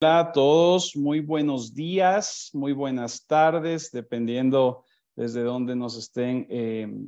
Hola a todos, muy buenos días, muy buenas tardes, dependiendo desde dónde nos estén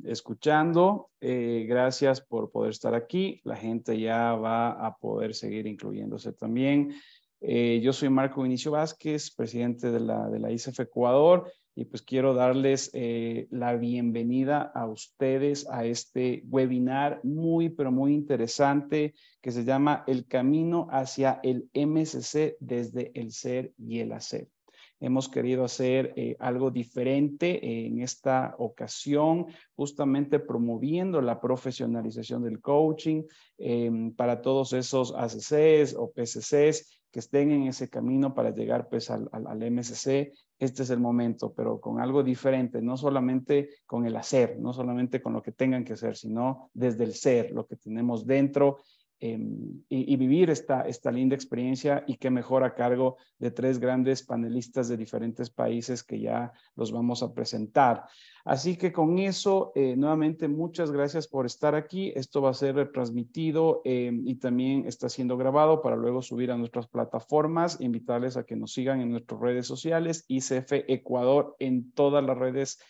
escuchando. Gracias por poder estar aquí. La gente ya va a poder seguir incluyéndose también. Yo soy Marco Vinicio Vázquez, presidente de la ICEF Ecuador, y pues quiero darles la bienvenida a ustedes a este webinar muy, pero muy interesante que se llama El Camino hacia el MSC desde el ser y el hacer. Hemos querido hacer algo diferente en esta ocasión, justamente promoviendo la profesionalización del coaching para todos esos ACCs o PCCs que estén en ese camino para llegar pues al MSC. Este es el momento, pero con algo diferente, no solamente con el hacer, no solamente con lo que tengan que hacer, sino desde el ser, lo que tenemos dentro. Y vivir esta linda experiencia, y qué mejor a cargo de tres grandes panelistas de diferentes países que ya los vamos a presentar. Así que con eso, nuevamente, muchas gracias por estar aquí. Esto va a ser retransmitido y también está siendo grabado para luego subir a nuestras plataformas. Invitarles a que nos sigan en nuestras redes sociales, ICF Ecuador en todas las redes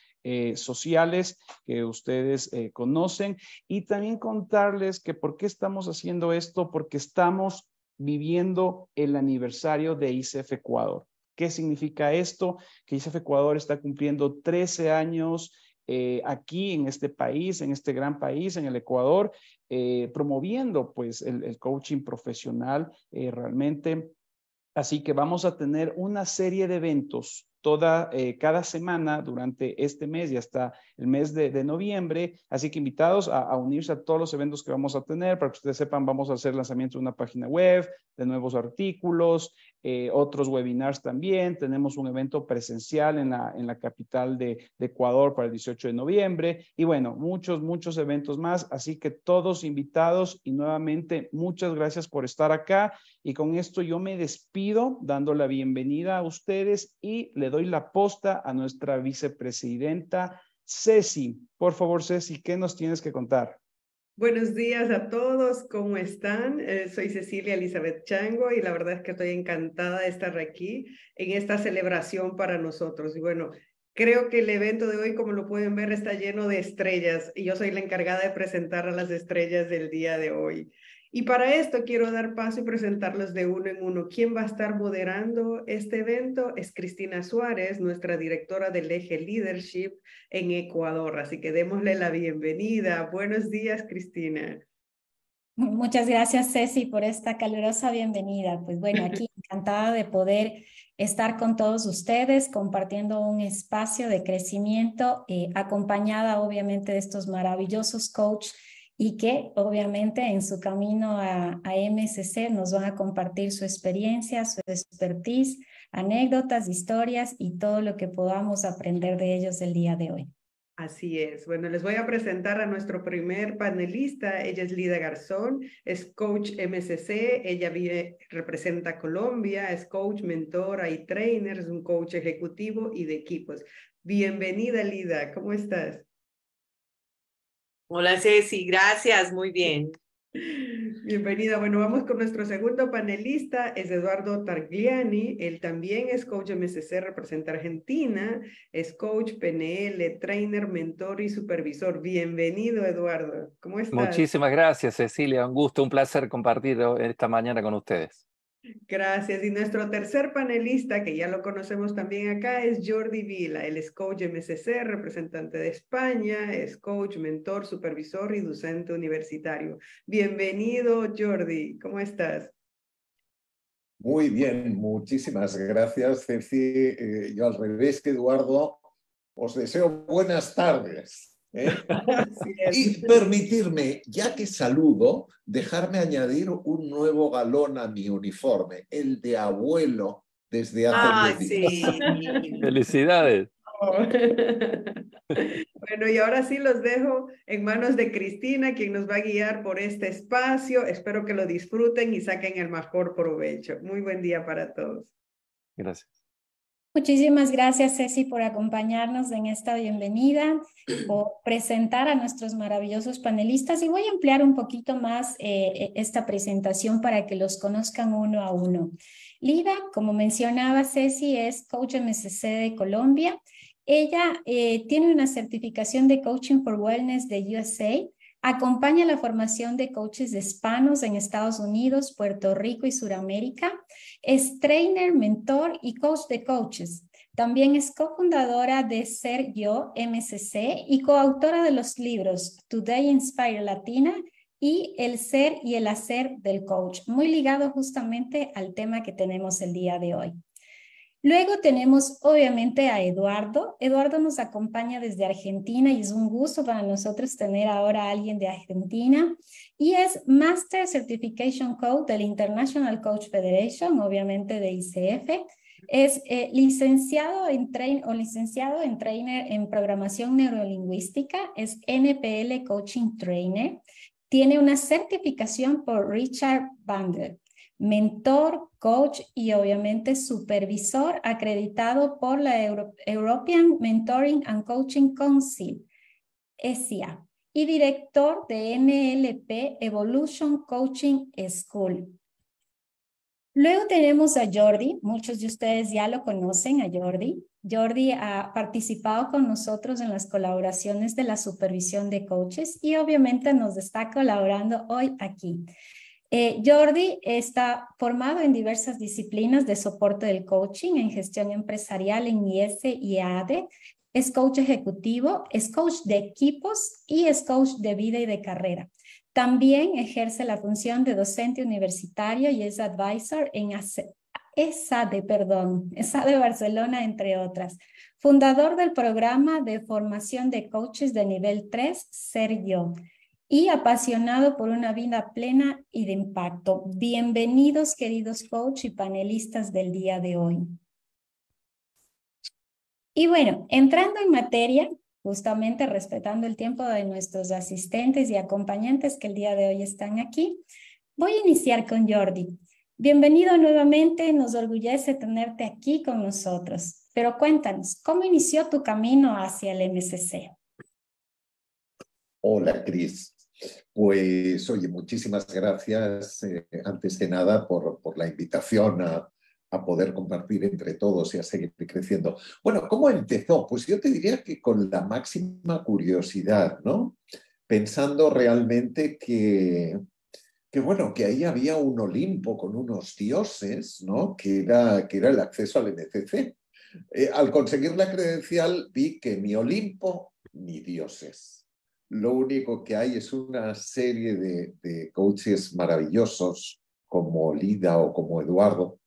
sociales que ustedes conocen, y también contarles que por qué estamos haciendo esto, porque estamos viviendo el aniversario de ICF Ecuador. ¿Qué significa esto? Que ICF Ecuador está cumpliendo 13 años aquí en este país, en este gran país, en el Ecuador, promoviendo pues el coaching profesional realmente. Así que vamos a tener una serie de eventos cada semana durante este mes y hasta el mes de noviembre. Así que invitados a unirse a todos los eventos que vamos a tener. Para que ustedes sepan, vamos a hacer lanzamiento de una página web, de nuevos artículos, otros webinars también. Tenemos un evento presencial en la capital de Ecuador para el 18 de noviembre. Y bueno, muchos eventos más. Así que todos invitados, y nuevamente muchas gracias por estar acá. Y con esto yo me despido dando la bienvenida a ustedes y le doy la posta a nuestra vicepresidenta Ceci. Por favor, Ceci, ¿qué nos tienes que contar? Buenos días a todos, ¿cómo están? Soy Cecilia Elizabeth Chango y la verdad es que estoy encantada de estar aquí en esta celebración para nosotros. Y bueno, creo que el evento de hoy, como lo pueden ver, está lleno de estrellas y yo soy la encargada de presentar a las estrellas del día de hoy. Y para esto quiero dar paso y presentarlos de uno en uno. ¿Quién va a estar moderando este evento? Es Cristina Suárez, nuestra directora del eje Leadership en Ecuador. Así que démosle la bienvenida. Buenos días, Cristina. Muchas gracias, Ceci, por esta calurosa bienvenida. Pues bueno, aquí encantada de poder estar con todos ustedes compartiendo un espacio de crecimiento, acompañada obviamente de estos maravillosos coaches, y que obviamente en su camino a MSC nos van a compartir su experiencia, su expertise, anécdotas, historias y todo lo que podamos aprender de ellos el día de hoy. Así es. Bueno, les voy a presentar a nuestro primer panelista. Ella es Lida Garzón, es coach MSC. Ella representa Colombia, es coach, mentora y trainer, es un coach ejecutivo y de equipos. Bienvenida, Lida. ¿Cómo estás? Hola, Ceci. Gracias. Muy bien. Bienvenida. Bueno, vamos con nuestro segundo panelista, es Eduardo Targliani. Él también es coach MSC, representa Argentina, es coach, PNL, trainer, mentor y supervisor. Bienvenido, Eduardo. ¿Cómo estás? Muchísimas gracias, Cecilia. Un gusto, un placer compartir esta mañana con ustedes. Gracias. Y nuestro tercer panelista, que ya lo conocemos también acá, es Jordi Vila. Él es coach MSC, representante de España, es coach, mentor, supervisor y docente universitario. Bienvenido, Jordi. ¿Cómo estás? Muy bien, muchísimas gracias, Ceci. Yo al revés que Eduardo, os deseo buenas tardes. Y permitirme, ya que saludo, dejarme añadir un nuevo galón a mi uniforme, el de abuelo desde hace 10 días. Sí. Felicidades. Bueno, y ahora sí los dejo en manos de Cristina, quien nos va a guiar por este espacio. Espero que lo disfruten y saquen el mejor provecho. Muy buen día para todos. Gracias. Muchísimas gracias, Ceci, por acompañarnos en esta bienvenida, por presentar a nuestros maravillosos panelistas, y voy a ampliar un poquito más esta presentación para que los conozcan uno a uno. Lida, como mencionaba Ceci, es coach MSC de Colombia. Ella tiene una certificación de Coaching for Wellness de USA. Acompaña la formación de coaches hispanos en Estados Unidos, Puerto Rico y Sudamérica. Es trainer, mentor y coach de coaches. También es cofundadora de Ser Yo MSC y coautora de los libros Today Inspire Latina y El Ser y el Hacer del Coach, muy ligado justamente al tema que tenemos el día de hoy. Luego tenemos obviamente a Eduardo. Eduardo nos acompaña desde Argentina y es un gusto para nosotros tener ahora a alguien de Argentina. Y es Master Certification Coach del International Coach Federation, obviamente de ICF. Es licenciado en trainer en programación neurolingüística. Es NPL Coaching Trainer. Tiene una certificación por Richard Bandler. Mentor, coach y obviamente supervisor acreditado por la European Mentoring and Coaching Council, ESIA, y director de NLP Evolution Coaching School. Luego tenemos a Jordi, muchos de ustedes ya lo conocen a Jordi. Jordi ha participado con nosotros en las colaboraciones de la supervisión de coaches y obviamente nos está colaborando hoy aquí. Jordi está formado en diversas disciplinas de soporte del coaching, en gestión empresarial en IES y ADE, es coach ejecutivo, es coach de equipos y es coach de vida y de carrera. También ejerce la función de docente universitario y es advisor en ESADE Barcelona, entre otras. Fundador del programa de formación de coaches de nivel 3, Ser Yo. Y apasionado por una vida plena y de impacto. Bienvenidos, queridos coach y panelistas del día de hoy. Y bueno, entrando en materia, justamente respetando el tiempo de nuestros asistentes y acompañantes que el día de hoy están aquí, voy a iniciar con Jordi. Bienvenido nuevamente, nos orgullece tenerte aquí con nosotros. Pero cuéntanos, ¿cómo inició tu camino hacia el MSC? Hola, Cris. Pues, oye, muchísimas gracias, antes que nada, por la invitación a poder compartir entre todos y a seguir creciendo. Bueno, ¿cómo empezó? Pues yo te diría que con la máxima curiosidad, ¿no? Pensando realmente bueno, que ahí había un Olimpo con unos dioses, ¿no? Que era el acceso al MCC. Al conseguir la credencial vi que ni Olimpo ni dioses. Lo único que hay es una serie de coaches maravillosos como Lida o como Eduardo,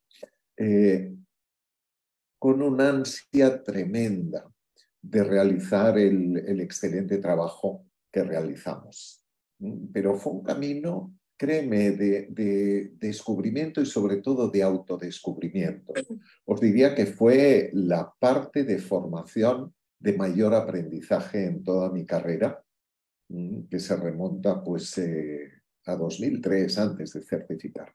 con una ansia tremenda de realizar el excelente trabajo que realizamos. Pero fue un camino, créeme, de descubrimiento y sobre todo de autodescubrimiento. Os diría que fue la parte de formación de mayor aprendizaje en toda mi carrera, que se remonta pues a 2003 antes de certificar.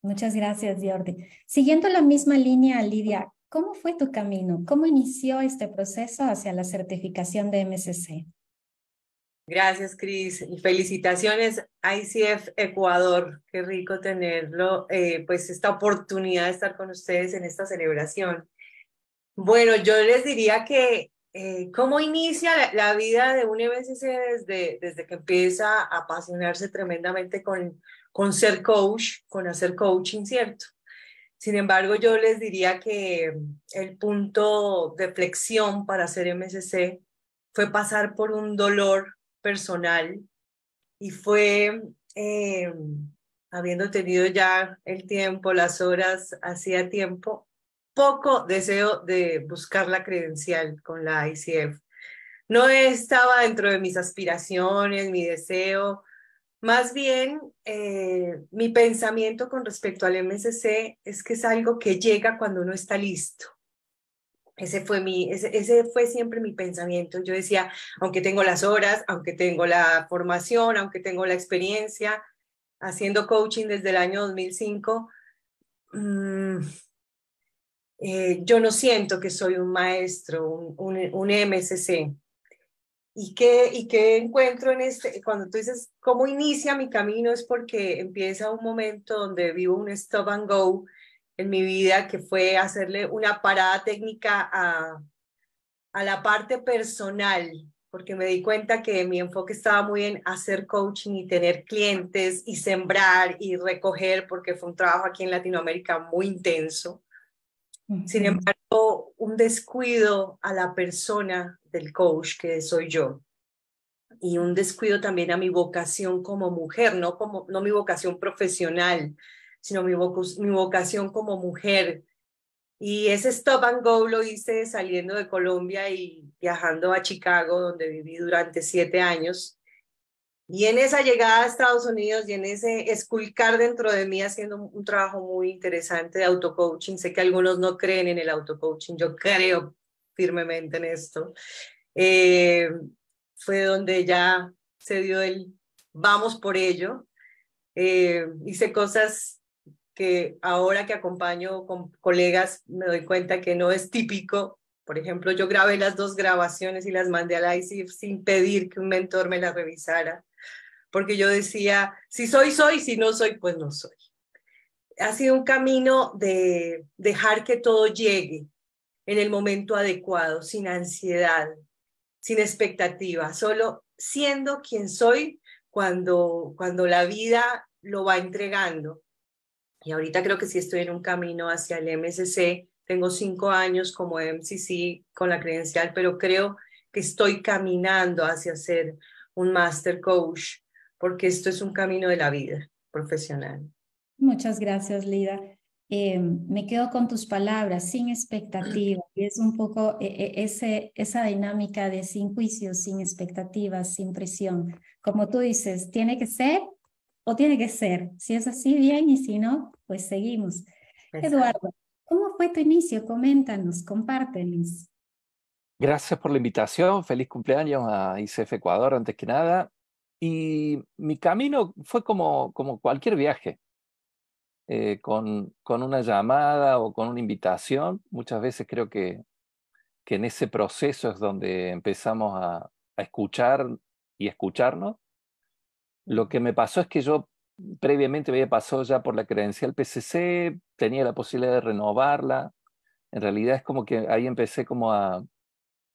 Muchas gracias, Jordi. Siguiendo la misma línea, Lidia, ¿cómo fue tu camino? ¿Cómo inició este proceso hacia la certificación de MSC? Gracias, Cris. Y felicitaciones a ICF Ecuador. Qué rico tenerlo, pues esta oportunidad de estar con ustedes en esta celebración. Bueno, yo les diría que cómo inicia la vida de un MSC desde que empieza a apasionarse tremendamente con ser coach, con hacer coaching, ¿cierto? Sin embargo, yo les diría que el punto de flexión para hacer MSC fue pasar por un dolor personal y fue, habiendo tenido ya el tiempo, las horas, hacía tiempo, poco deseo de buscar la credencial con la ICF. No estaba dentro de mis aspiraciones, mi deseo. Más bien, mi pensamiento con respecto al MSC es que es algo que llega cuando uno está listo. Ese fue siempre mi pensamiento. Yo decía, aunque tengo las horas, aunque tengo la formación, aunque tengo la experiencia, haciendo coaching desde el año 2005, yo no siento que soy un maestro, un MSC. ¿Y qué encuentro en cuando tú dices, cómo inicia mi camino? Es porque empieza un momento donde vivo un stop and go en mi vida, que fue hacerle una parada técnica a la parte personal, porque me di cuenta que mi enfoque estaba muy en hacer coaching y tener clientes y sembrar y recoger, porque fue un trabajo aquí en Latinoamérica muy intenso. Sin embargo, un descuido a la persona del coach que soy yo, y un descuido también a mi vocación como mujer, no mi vocación profesional, sino mi vocación como mujer. Y ese stop and go lo hice saliendo de Colombia y viajando a Chicago, donde viví durante 7 años. Y en esa llegada a Estados Unidos y en ese esculcar dentro de mí, haciendo un trabajo muy interesante de autocoaching. Sé que algunos no creen en el autocoaching, yo creo firmemente en esto. Fue donde ya se dio el vamos por ello. Hice cosas que ahora que acompaño con colegas me doy cuenta que no es típico. Por ejemplo, yo grabé las 2 grabaciones y las mandé al ICF sin pedir que un mentor me las revisara, porque yo decía, si soy, soy, si no soy, pues no soy. Ha sido un camino de dejar que todo llegue en el momento adecuado, sin ansiedad, sin expectativa, solo siendo quien soy cuando la vida lo va entregando. Y ahorita creo que sí estoy en un camino hacia el MSC. Tengo 5 años como MCC con la credencial, pero creo que estoy caminando hacia ser un Master Coach, porque esto es un camino de la vida profesional. Muchas gracias, Lida. Me quedo con tus palabras, sin expectativa. Y es un poco esa dinámica de sin juicios, sin expectativas, sin presión. Como tú dices, tiene que ser o tiene que ser. Si es así, bien, y si no, pues seguimos. Exacto. Eduardo, ¿cómo fue tu inicio? Coméntanos, compártenos. Gracias por la invitación. Feliz cumpleaños a ICF Ecuador, antes que nada. Y mi camino fue como cualquier viaje, con una llamada o con una invitación. Muchas veces creo que en ese proceso es donde empezamos a escuchar y escucharnos. Lo que me pasó es que yo previamente había pasado ya por la credencial PCC, tenía la posibilidad de renovarla. En realidad es como que ahí empecé como a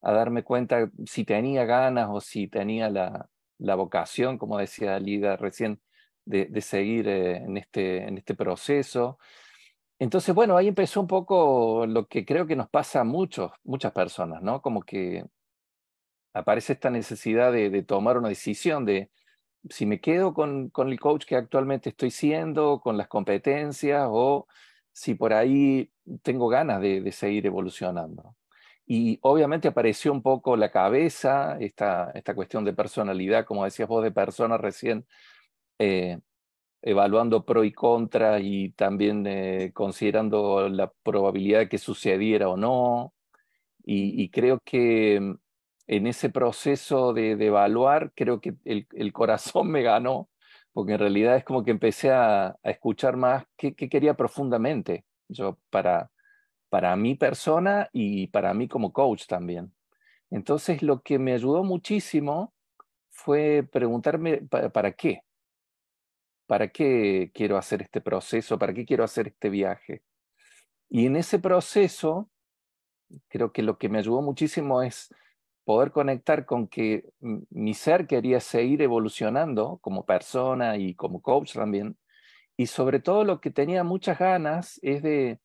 darme cuenta si tenía ganas o si tenía la vocación, como decía Lida recién, de seguir en este proceso. Entonces, bueno, ahí empezó un poco lo que creo que nos pasa a muchas personas, ¿no? Como que aparece esta necesidad de tomar una decisión de si me quedo con el coach que actualmente estoy siendo, con las competencias, o si por ahí tengo ganas de seguir evolucionando. Y obviamente apareció un poco la cabeza, esta cuestión de personalidad, como decías vos, de persona recién, evaluando pro y contra y también considerando la probabilidad de que sucediera o no. Y creo que en ese proceso de evaluar, creo que el corazón me ganó, porque en realidad es como que empecé a escuchar más qué quería profundamente yo para mi persona y para mí como coach también. Entonces lo que me ayudó muchísimo fue preguntarme ¿para qué? ¿Para qué quiero hacer este proceso? ¿Para qué quiero hacer este viaje? Y en ese proceso, creo que lo que me ayudó muchísimo es poder conectar con que mi ser quería seguir evolucionando como persona y como coach también. Y sobre todo lo que tenía muchas ganas es de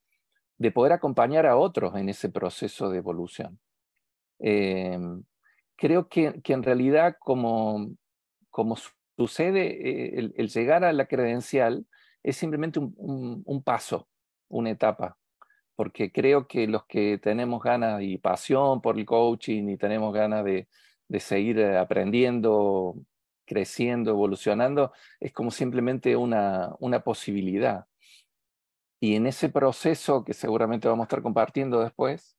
poder acompañar a otros en ese proceso de evolución. Creo que en realidad como sucede, el llegar a la credencial es simplemente un paso, una etapa, porque creo que los que tenemos ganas y pasión por el coaching y tenemos ganas de seguir aprendiendo, creciendo, evolucionando, es como simplemente una posibilidad. Y en ese proceso, que seguramente vamos a estar compartiendo después,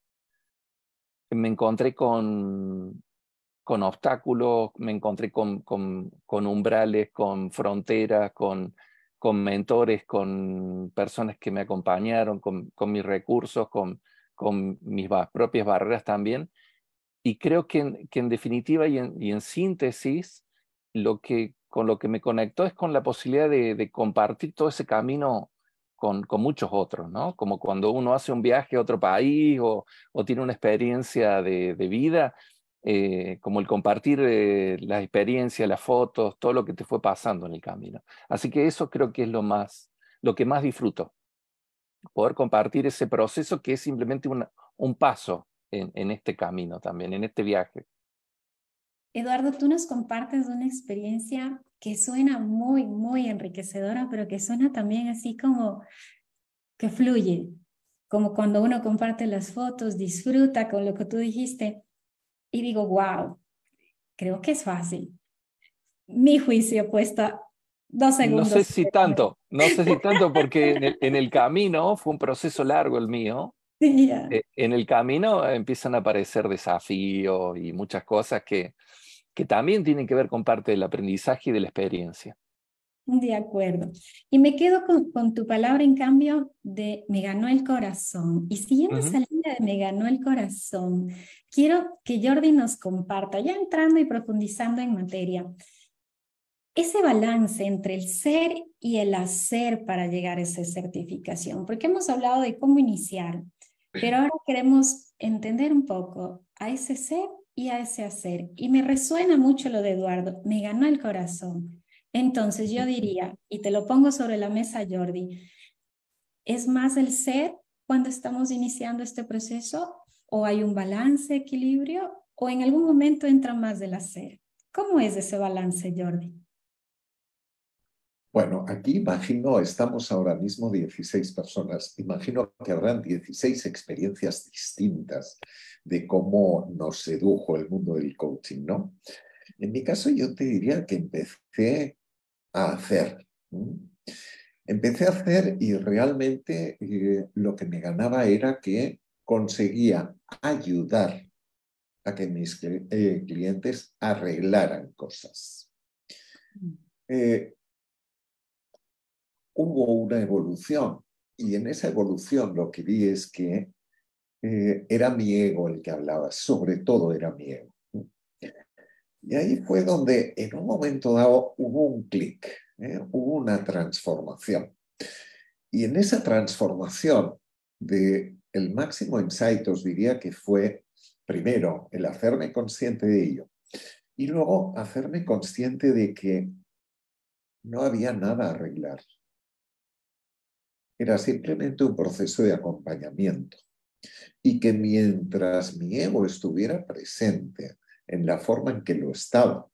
me encontré con obstáculos, me encontré con umbrales, con fronteras, con mentores, con personas que me acompañaron, con mis recursos, con mis propias barreras también. Y creo que en definitiva y en síntesis, con lo que me conectó es con la posibilidad de compartir todo ese camino con muchos otros, ¿no? Como cuando uno hace un viaje a otro país o tiene una experiencia de vida, como el compartir las experiencias, las fotos, todo lo que te fue pasando en el camino. Así que eso creo que es lo que más disfruto, poder compartir ese proceso que es simplemente un paso en este camino también, en este viaje. Eduardo, tú nos compartes una experiencia que suena muy, muy enriquecedora, pero que suena también así como que fluye, como cuando uno comparte las fotos, disfruta con lo que tú dijiste y digo, wow, creo que es fácil. Mi juicio puesta 2 segundos. No sé si tanto porque en el camino, fue un proceso largo el mío, Sí, ya. En el camino empiezan a aparecer desafíos y muchas cosas que también tienen que ver con parte del aprendizaje y de la experiencia. De acuerdo. Y me quedo con tu palabra, en cambio, de me ganó el corazón. Y siguiendo esa línea de me ganó el corazón, quiero que Jordi nos comparta, ya entrando y profundizando en materia, ese balance entre el ser y el hacer para llegar a esa certificación, porque hemos hablado de cómo iniciar, pero ahora queremos entender un poco a ese ser y a ese hacer. Y me resuena mucho lo de Eduardo, me ganó el corazón. Entonces yo diría, y te lo pongo sobre la mesa, Jordi, ¿es más el ser cuando estamos iniciando este proceso o hay un balance, equilibrio o en algún momento entra más del hacer? ¿Cómo es ese balance, Jordi? Bueno, aquí imagino, estamos ahora mismo 16 personas, imagino que habrán 16 experiencias distintas de cómo nos sedujo el mundo del coaching, ¿no? En mi caso yo te diría que empecé a hacer. Empecé a hacer y realmente lo que me ganaba era que conseguía ayudar a que mis clientes arreglaran cosas. Hubo una evolución y en esa evolución lo que vi es que era mi ego el que hablaba, sobre todo era mi ego. Y ahí fue donde en un momento dado hubo un clic, hubo una transformación. Y en esa transformación del máximo insight os diría que fue primero el hacerme consciente de ello y luego hacerme consciente de que no había nada a arreglar. Era simplemente un proceso de acompañamiento y que mientras mi ego estuviera presente en la forma en que lo estaba,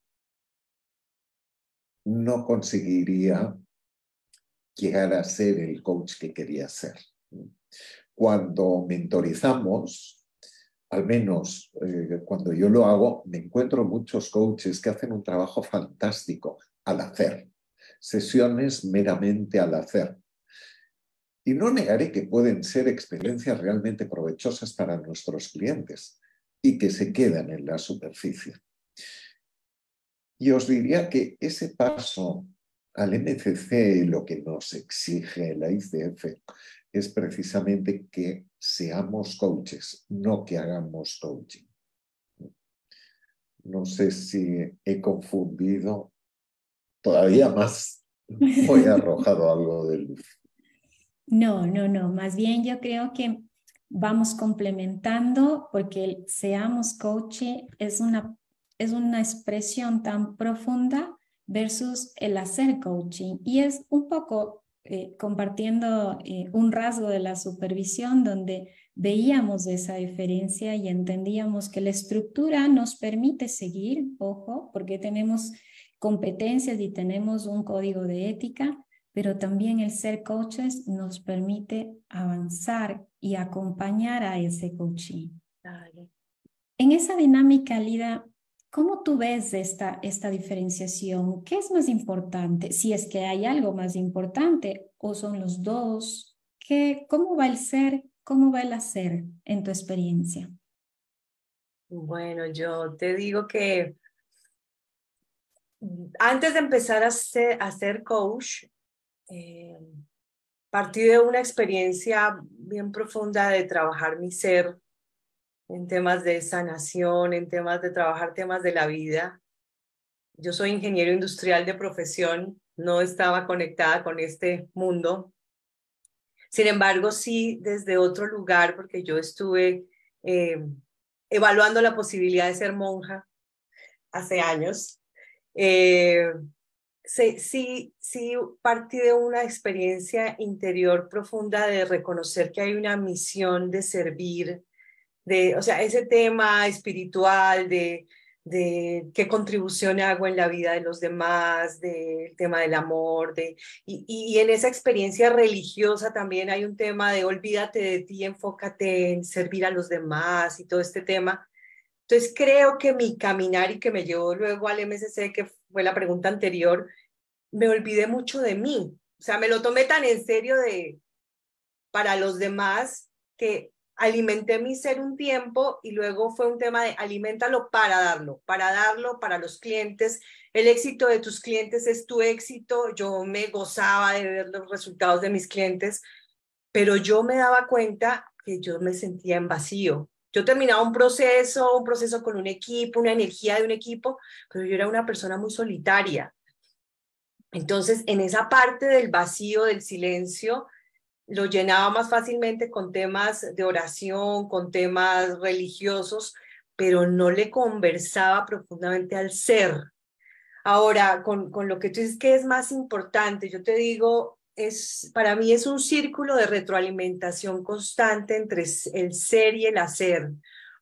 no conseguiría llegar a ser el coach que quería ser. Cuando mentorizamos, al menos cuando yo lo hago, me encuentro muchos coaches que hacen un trabajo fantástico al hacer, sesiones meramente al hacer. Y no negaré que pueden ser experiencias realmente provechosas para nuestros clientes y que se quedan en la superficie. Y os diría que ese paso al MCC, lo que nos exige la ICF, es precisamente que seamos coaches, no que hagamos coaching. No sé si he confundido todavía más o he arrojado algo de luz. No, más bien yo creo que vamos complementando porque el seamos coach es una expresión tan profunda versus el hacer coaching y es un poco compartiendo un rasgo de la supervisión donde veíamos esa diferencia y entendíamos que la estructura nos permite seguir, ojo, porque tenemos competencias y tenemos un código de ética, pero también el ser coaches nos permite avanzar y acompañar a ese coaching. Vale. En esa dinámica, Lida, ¿cómo tú ves esta diferenciación? ¿Qué es más importante? Si es que hay algo más importante o son los dos. ¿Cómo va el ser? ¿Cómo va el hacer en tu experiencia? Bueno, yo te digo que antes de empezar a ser coach, partí de una experiencia bien profunda de trabajar mi ser en temas de sanación, en temas de trabajar temas de la vida. Yo soy ingeniero industrial de profesión, no estaba conectada con este mundo. Sin embargo, sí desde otro lugar, porque yo estuve evaluando la posibilidad de ser monja hace años. Sí partí de una experiencia interior profunda de reconocer que hay una misión de servir, o sea, ese tema espiritual de qué contribución hago en la vida de los demás, del tema del amor, y en esa experiencia religiosa también hay un tema de olvídate de ti, enfócate en servir a los demás y todo este tema. Entonces creo que mi caminar y que me llevó luego al MSC, que fue la pregunta anterior, me olvidé mucho de mí. O sea, me lo tomé tan en serio para los demás que alimenté mi ser un tiempo y luego fue un tema de aliméntalo para darlo para los clientes. El éxito de tus clientes es tu éxito. Yo me gozaba de ver los resultados de mis clientes, pero yo me daba cuenta que yo me sentía en vacío. Yo terminaba un proceso con un equipo, una energía de un equipo, pero yo era una persona muy solitaria. Entonces, en esa parte del vacío, del silencio, lo llenaba más fácilmente con temas de oración, con temas religiosos, pero no le conversaba profundamente al ser. Ahora, con lo que tú dices que es más importante, yo te digo, para mí es un círculo de retroalimentación constante entre el ser y el hacer,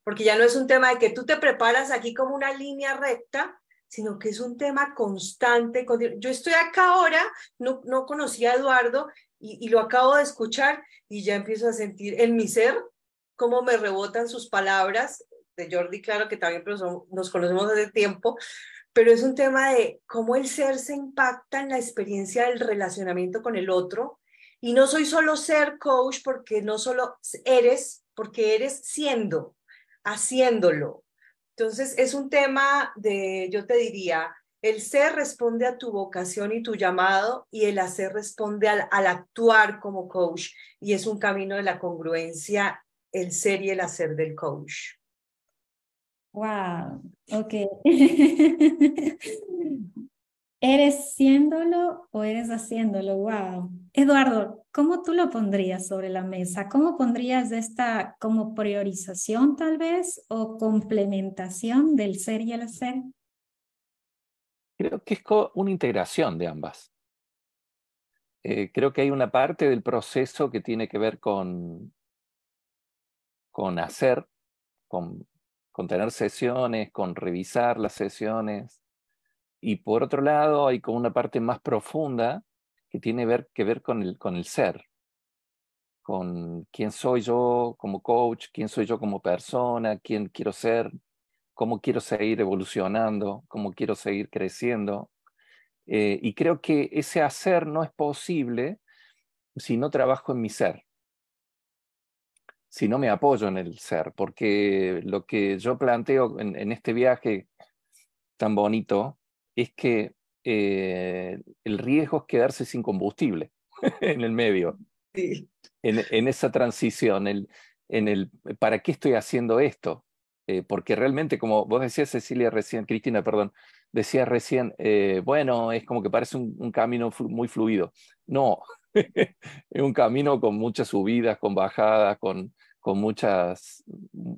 porque ya no es un tema de que tú te preparas aquí como una línea recta, sino que es un tema constante. Yo estoy acá ahora, no conocía a Eduardo y lo acabo de escuchar y ya empiezo a sentir en mi ser cómo me rebotan sus palabras, de Jordi, claro que también pero nos conocemos hace tiempo, pero es un tema de cómo el ser se impacta en la experiencia del relacionamiento con el otro. Y no soy solo ser coach porque no solo eres, porque eres siendo, haciéndolo. Entonces es un tema yo te diría, el ser responde a tu vocación y tu llamado y el hacer responde al actuar como coach. Y es un camino de la congruencia, el ser y el hacer del coach. Wow, ok. ¿Eres siéndolo o eres haciéndolo? Wow. Eduardo, ¿cómo tú lo pondrías sobre la mesa? ¿Cómo pondrías esta como priorización tal vez o complementación del ser y el hacer? Creo que es una integración de ambas. Creo que hay una parte del proceso que tiene que ver con hacer, con tener sesiones, con revisar las sesiones. Y por otro lado, hay como una parte más profunda que tiene que ver con el ser, con quién soy yo como coach, quién soy yo como persona, quién quiero ser, cómo quiero seguir evolucionando, cómo quiero seguir creciendo. Y creo que ese hacer no es posible si no trabajo en mi ser, si no me apoyo en el ser, porque lo que yo planteo en este viaje tan bonito es que el riesgo es quedarse sin combustible en el medio, Sí. en esa transición, ¿para qué estoy haciendo esto? Porque realmente, como vos decías, Cristina, perdón, decía recién, bueno, es como que parece un camino muy fluido. No, es un camino con muchas subidas, con bajadas, con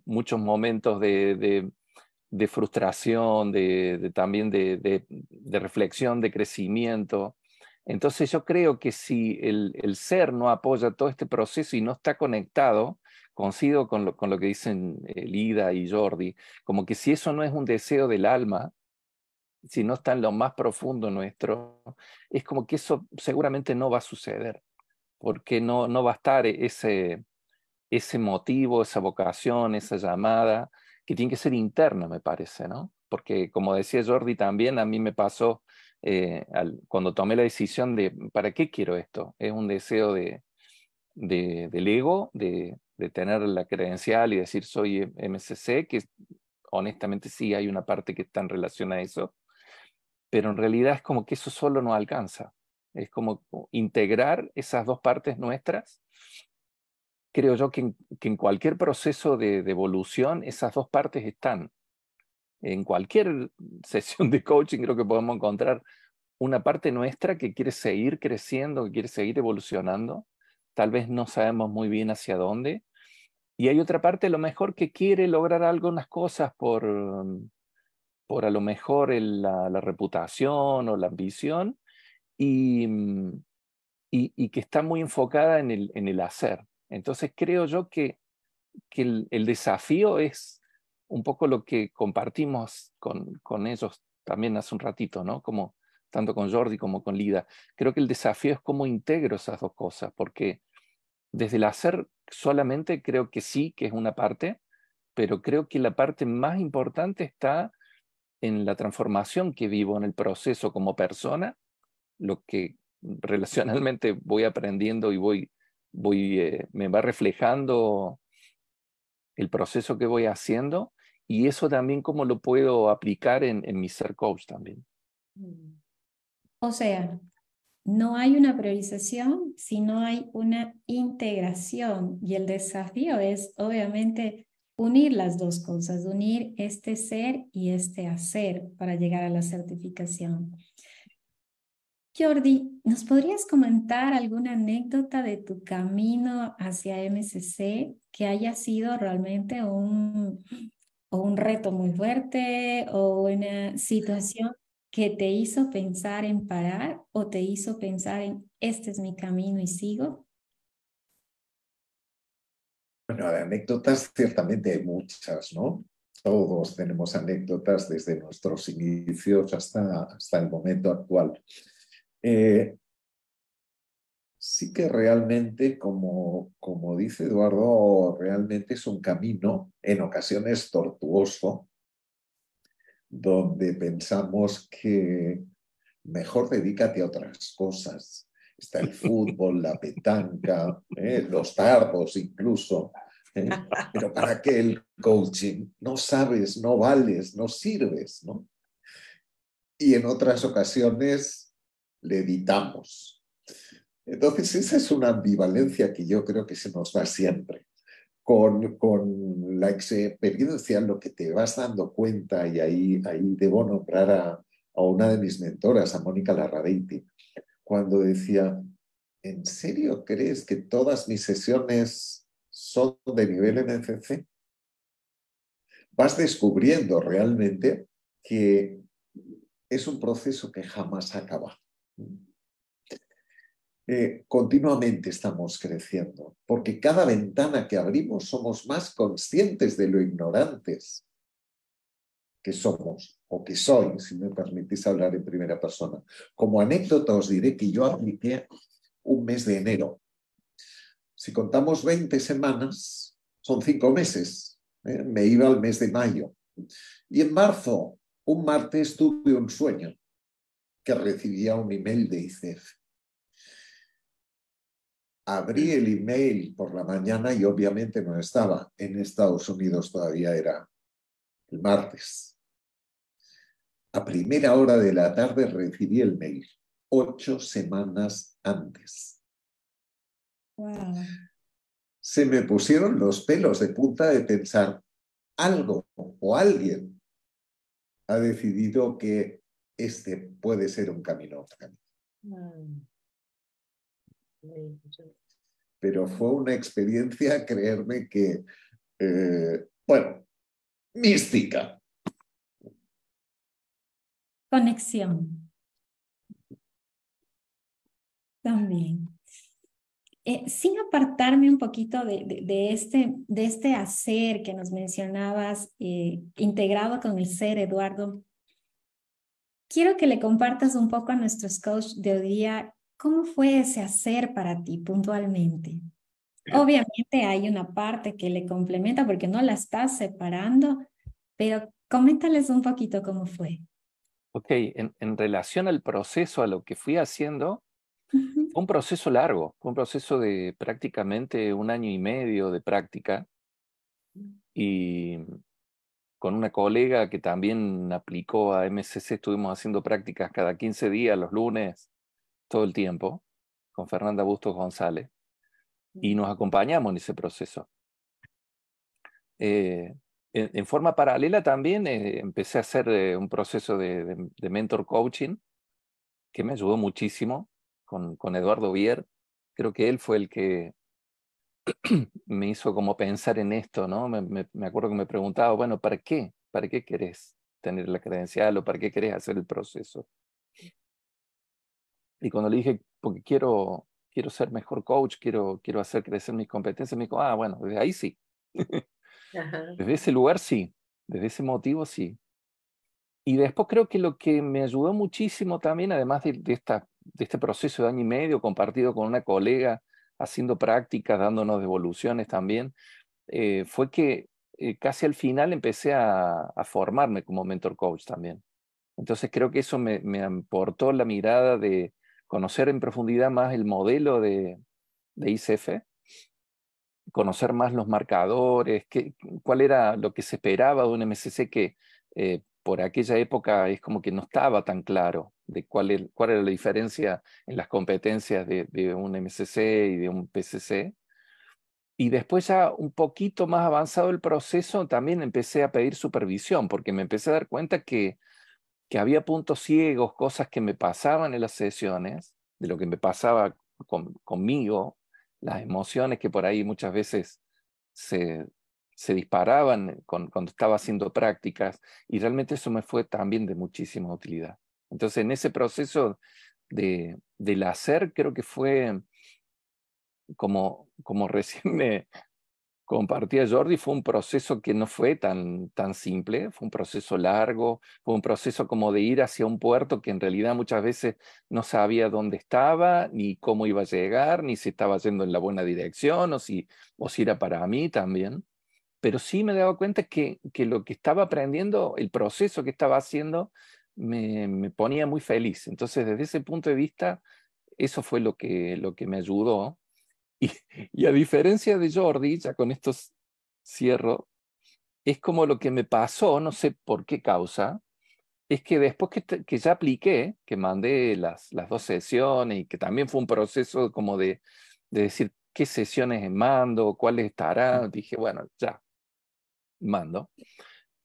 muchos momentos de frustración, también de reflexión, de crecimiento. Entonces yo creo que si el ser no apoya todo este proceso y no está conectado, coincido con lo que dicen Lida y Jordi, como que si eso no es un deseo del alma, si no está en lo más profundo nuestro, es como que eso seguramente no va a suceder, porque no va a estar ese motivo, esa vocación, esa llamada, que tiene que ser interna, me parece, ¿no? Porque como decía Jordi también, a mí me pasó cuando tomé la decisión de, ¿para qué quiero esto? Es un deseo del ego, de tener la credencial y decir soy MSC, que honestamente sí hay una parte que está en relación a eso, pero en realidad es como que eso solo no alcanza. Es como integrar esas dos partes nuestras creo yo que en cualquier proceso de evolución esas dos partes están. En cualquier sesión de coaching creo que podemos encontrar una parte nuestra que quiere seguir creciendo, que quiere seguir evolucionando. Tal vez no sabemos muy bien hacia dónde. Y hay otra parte a lo mejor que quiere lograr algunas cosas por a lo mejor la reputación o la ambición y que está muy enfocada en el hacer. Entonces creo yo que el desafío es un poco lo que compartimos con ellos también hace un ratito, ¿no? Como, tanto con Jordi como con Lida. Creo que el desafío es cómo integro esas dos cosas, porque desde el hacer solamente creo que sí, que es una parte, pero creo que la parte más importante está en la transformación que vivo en el proceso como persona, lo que relacionalmente voy aprendiendo y me va reflejando el proceso que voy haciendo, y eso también cómo lo puedo aplicar en mi ser coach también. O sea, no hay una priorización, sino hay una integración. Y el desafío es, obviamente, unir las dos cosas, unir este ser y este hacer para llegar a la certificación. Jordi, ¿nos podrías comentar alguna anécdota de tu camino hacia MCC que haya sido realmente un reto muy fuerte o una situación que te hizo pensar en parar o te hizo pensar en este es mi camino y sigo? Bueno, de anécdotas ciertamente hay muchas, ¿no? Todos tenemos anécdotas desde nuestros inicios hasta el momento actual. Sí que realmente, como dice Eduardo, realmente es un camino en ocasiones tortuoso, donde pensamos que mejor dedícate a otras cosas. Está el fútbol, la petanca, los dardos incluso. Pero ¿para qué el coaching? No sabes, no vales, no sirves, ¿no? Y en otras ocasiones le editamos. Entonces esa es una ambivalencia que yo creo que se nos da siempre. Con la experiencia, lo que te vas dando cuenta, y ahí debo nombrar a una de mis mentoras, a Mónica Larrabeiti, cuando decía, ¿en serio crees que todas mis sesiones son de nivel MCC? Vas descubriendo realmente que es un proceso que jamás acaba. Continuamente estamos creciendo, porque cada ventana que abrimos somos más conscientes de lo ignorantes que somos, o que soy, si me permitís hablar en primera persona. Como anécdota os diré que yo apliqué un mes de enero. Si contamos 20 semanas, son 5 meses. Me iba al mes de mayo. Y en marzo, un martes, tuve un sueño que recibía un email de ICEF. Abrí el email por la mañana y obviamente no estaba. En Estados Unidos todavía era el martes. A primera hora de la tarde recibí el mail, 8 semanas antes. Wow. Se me pusieron los pelos de punta de pensar, algo o alguien ha decidido que este puede ser un camino. Pero fue una experiencia, creerme que, bueno, mística. Conexión. También. Sin apartarme un poquito de este hacer que nos mencionabas, integrado con el ser, Eduardo, quiero que le compartas un poco a nuestros coaches de hoy día cómo fue ese hacer para ti puntualmente. Obviamente hay una parte que le complementa porque no la estás separando, pero coméntales un poquito cómo fue. Ok, en relación al proceso, a lo que fui haciendo, fue un proceso largo, fue un proceso de prácticamente 1 año y medio de práctica, y con una colega que también aplicó a MCC estuvimos haciendo prácticas cada 15 días, los lunes, todo el tiempo, con Fernanda Bustos González. y nos acompañamos en ese proceso. En forma paralela también empecé a hacer un proceso de mentor coaching que me ayudó muchísimo con Eduardo Bier. Creo que él fue el que me hizo como pensar en esto, ¿no? Me acuerdo que me preguntaba, bueno, ¿para qué? ¿Para qué querés tener la credencial o para qué querés hacer el proceso? Y cuando le dije, porque quiero ser mejor coach, quiero hacer crecer mis competencias, me dijo, bueno, desde ahí sí. Ajá. Desde ese lugar sí, desde ese motivo sí. Y después creo que lo que me ayudó muchísimo también, además de este proceso de año y medio compartido con una colega, haciendo prácticas, dándonos devoluciones también, fue que casi al final empecé a formarme como mentor coach también. Entonces creo que eso me aportó la mirada de conocer en profundidad más el modelo de ICF, conocer más los marcadores, cuál era lo que se esperaba de un MSC que por aquella época es como que no estaba tan claro de cuál era la diferencia en las competencias de un MSC y de un PCC. Y después ya un poquito más avanzado el proceso, también empecé a pedir supervisión, porque me empecé a dar cuenta que había puntos ciegos, cosas que me pasaban en las sesiones, de lo que me pasaba conmigo, las emociones que por ahí muchas veces se disparaban cuando estaba haciendo prácticas, y realmente eso me fue también de muchísima utilidad. Entonces, en ese proceso del hacer, creo que fue como recién me compartía Jordi, fue un proceso que no fue tan simple, fue un proceso largo, fue un proceso como de ir hacia un puerto que en realidad muchas veces no sabía dónde estaba, ni cómo iba a llegar, ni si estaba yendo en la buena dirección, o si era para mí también. Pero sí me daba cuenta que lo que estaba aprendiendo, el proceso que estaba haciendo, me ponía muy feliz. Entonces, desde ese punto de vista, eso fue lo que me ayudó. Y a diferencia de Jordi, ya con esto cierro, es como lo que me pasó, no sé por qué causa, es que después que ya apliqué, que mandé las 2 sesiones y que también fue un proceso como de decir qué sesiones mando, cuáles estarán, dije, bueno, ya, mando.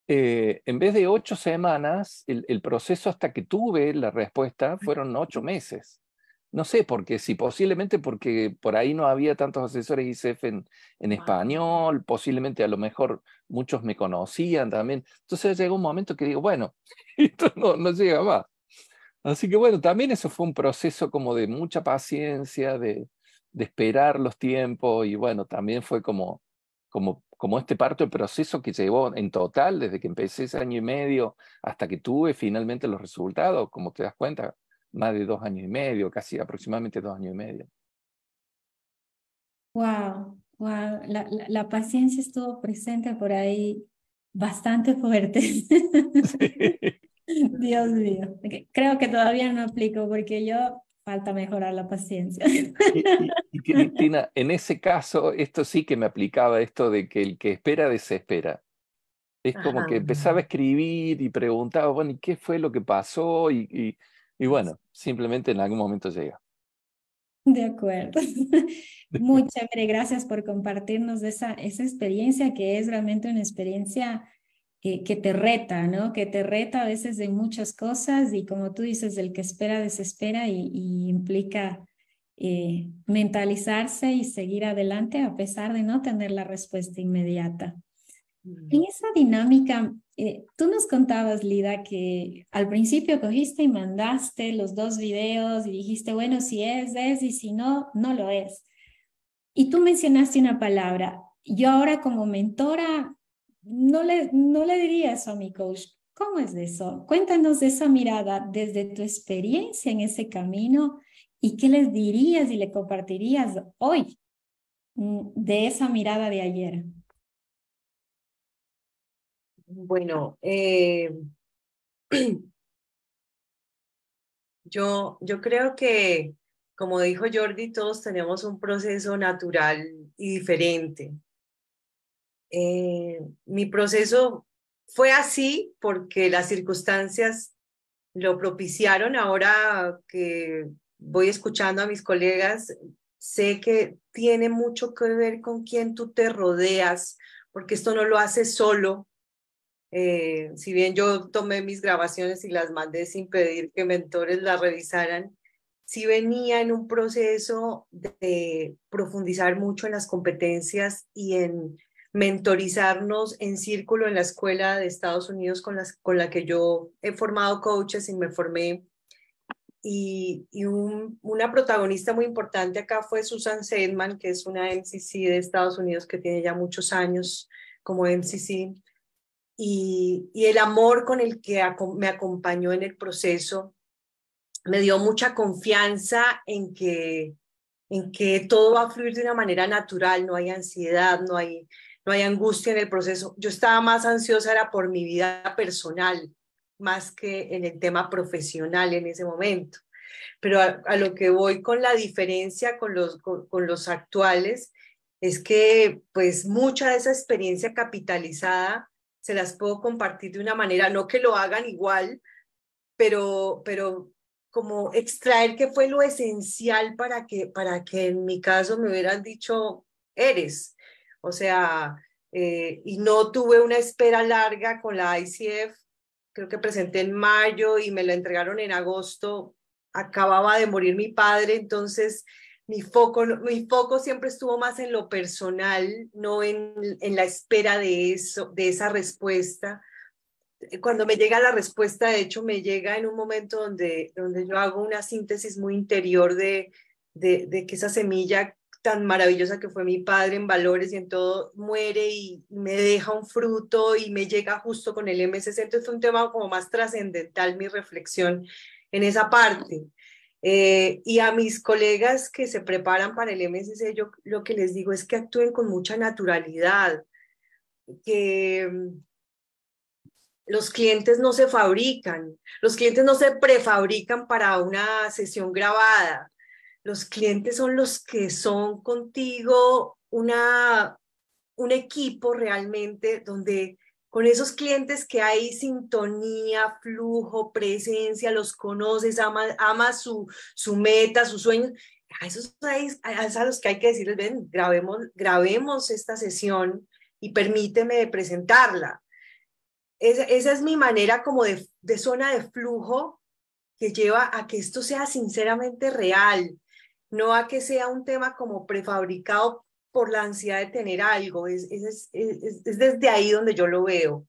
En vez de 8 semanas, el proceso hasta que tuve la respuesta fueron 8 meses. No sé por qué, si posiblemente porque por ahí no había tantos asesores ICF en español, posiblemente a lo mejor muchos me conocían también. Entonces llegó un momento que digo, bueno, esto no llega más. Así que bueno, también eso fue un proceso como de mucha paciencia, de esperar los tiempos, y bueno, también fue como este parto del proceso que llevó en total, desde que empecé ese año y medio hasta que tuve finalmente los resultados, como te das cuenta, más de 2 años y medio, casi aproximadamente 2 años y medio. Wow, wow, la paciencia estuvo presente por ahí bastante fuerte. Sí. Dios mío, creo que todavía no aplico porque yo falta mejorar la paciencia. Y Cristina, en ese caso, esto sí que me aplicaba esto de que el que espera desespera. Es como Ajá. que empezaba a escribir y preguntaba, bueno, ¿y qué fue lo que pasó? Y bueno, simplemente en algún momento llega. De acuerdo. Muy chévere, gracias por compartirnos esa experiencia que es realmente una experiencia que te reta, ¿no? Que te reta a veces de muchas cosas y como tú dices, el que espera desespera y implica mentalizarse y seguir adelante a pesar de no tener la respuesta inmediata. En esa dinámica, tú nos contabas, Lida, que al principio cogiste y mandaste los 2 videos y dijiste, bueno, si es, y si no, no lo es. Y tú mencionaste una palabra. Yo ahora como mentora no le diría eso a mi coach. ¿Cómo es eso? Cuéntanos de esa mirada desde tu experiencia en ese camino y qué les dirías y le compartirías hoy de esa mirada de ayer. Bueno, yo creo que, como dijo Jordi, todos tenemos un proceso natural y diferente. Mi proceso fue así porque las circunstancias lo propiciaron. Ahora que voy escuchando a mis colegas, sé que tiene mucho que ver con quién tú te rodeas, porque esto no lo haces solo. Si bien yo tomé mis grabaciones y las mandé sin pedir que mentores las revisaran, sí venía en un proceso de profundizar mucho en las competencias y en mentorizarnos en círculo en la escuela de Estados Unidos con la que yo he formado coaches y me formé. Y una protagonista muy importante acá fue Susan Sedman, que es una MCC de Estados Unidos que tiene ya muchos años como MCC. Y el amor con el que me acompañó en el proceso me dio mucha confianza en que todo va a fluir de una manera natural, no hay ansiedad, no hay angustia en el proceso. Yo estaba más ansiosa era por mi vida personal, más que en el tema profesional en ese momento. Pero a lo que voy con la diferencia con los actuales es que pues mucha de esa experiencia capitalizada se las puedo compartir de una manera, no que lo hagan igual, pero como extraer qué fue lo esencial para que en mi caso me hubieran dicho, eres. O sea, y no tuve una espera larga con la ICF, creo que presenté en mayo y me la entregaron en agosto, acababa de morir mi padre, entonces mi foco siempre estuvo más en lo personal, no en la espera de esa respuesta. Cuando me llega la respuesta, de hecho, me llega en un momento donde yo hago una síntesis muy interior de que esa semilla tan maravillosa que fue mi padre en valores y en todo, muere y me deja un fruto y me llega justo con el MSC. Entonces fue un tema como más trascendental mi reflexión en esa parte. Y a mis colegas que se preparan para el MSC, yo lo que les digo es que actúen con mucha naturalidad, que los clientes no se fabrican, los clientes no se prefabrican para una sesión grabada. Los clientes son los que son contigo un equipo realmente donde con esos clientes que hay sintonía, flujo, presencia, los conoces, ama su meta, sus sueños. A esos es a los que hay que decirles, ven, grabemos esta sesión y permíteme presentarla. Esa es mi manera como de zona de flujo que lleva a que esto sea sinceramente real, no a que sea un tema como prefabricado por la ansiedad de tener algo. Es desde ahí donde yo lo veo.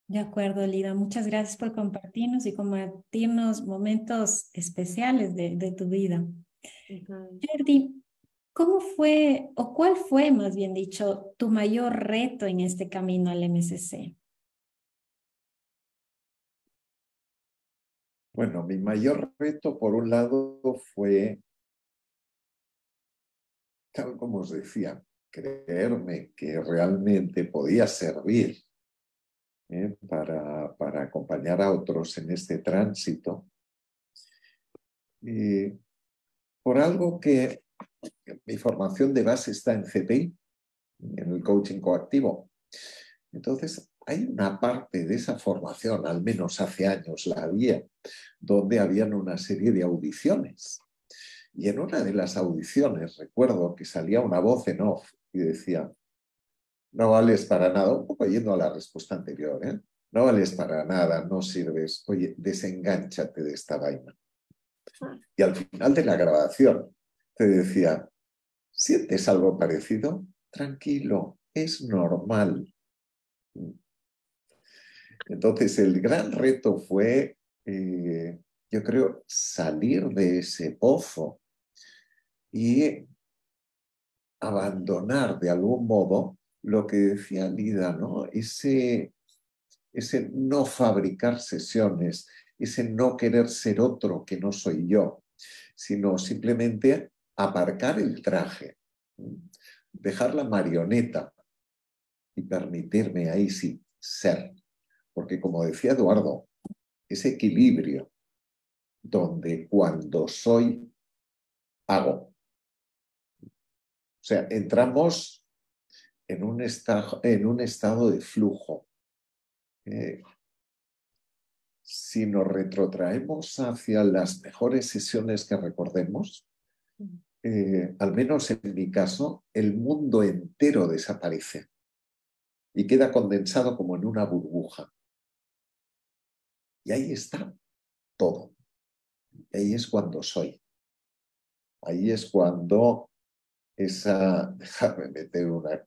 De acuerdo, Lida. Muchas gracias por compartirnos y compartirnos momentos especiales de tu vida. Jordi, ¿cómo fue, o cuál fue, más bien dicho, tu mayor reto en este camino al MSC? Bueno, mi mayor reto, por un lado, fue, tal como os decía, creerme que realmente podía servir para acompañar a otros en este tránsito. Y por algo que mi formación de base está en CTI, en el coaching coactivo. Entonces, hay una parte de esa formación, al menos hace años la había, donde habían una serie de audiciones. Y en una de las audiciones recuerdo que salía una voz en off y decía, no vales para nada, un poco yendo a la respuesta anterior, no vales para nada, no sirves, oye, desengánchate de esta vaina. Y al final de la grabación te decía, ¿sientes algo parecido? Tranquilo, es normal. Entonces el gran reto fue, yo creo, salir de ese pozo y abandonar de algún modo lo que decía Lida, ¿no? Ese no fabricar sesiones, ese no querer ser otro que no soy yo, sino simplemente aparcar el traje, dejar la marioneta y permitirme ahí sí ser. Porque como decía Eduardo, ese equilibrio donde cuando soy, hago. O sea, entramos en un estado de flujo. Si nos retrotraemos hacia las mejores sesiones que recordemos, al menos en mi caso, el mundo entero desaparece y queda condensado como en una burbuja. Y ahí está todo. Y ahí es cuando soy. Ahí es cuando déjame meter una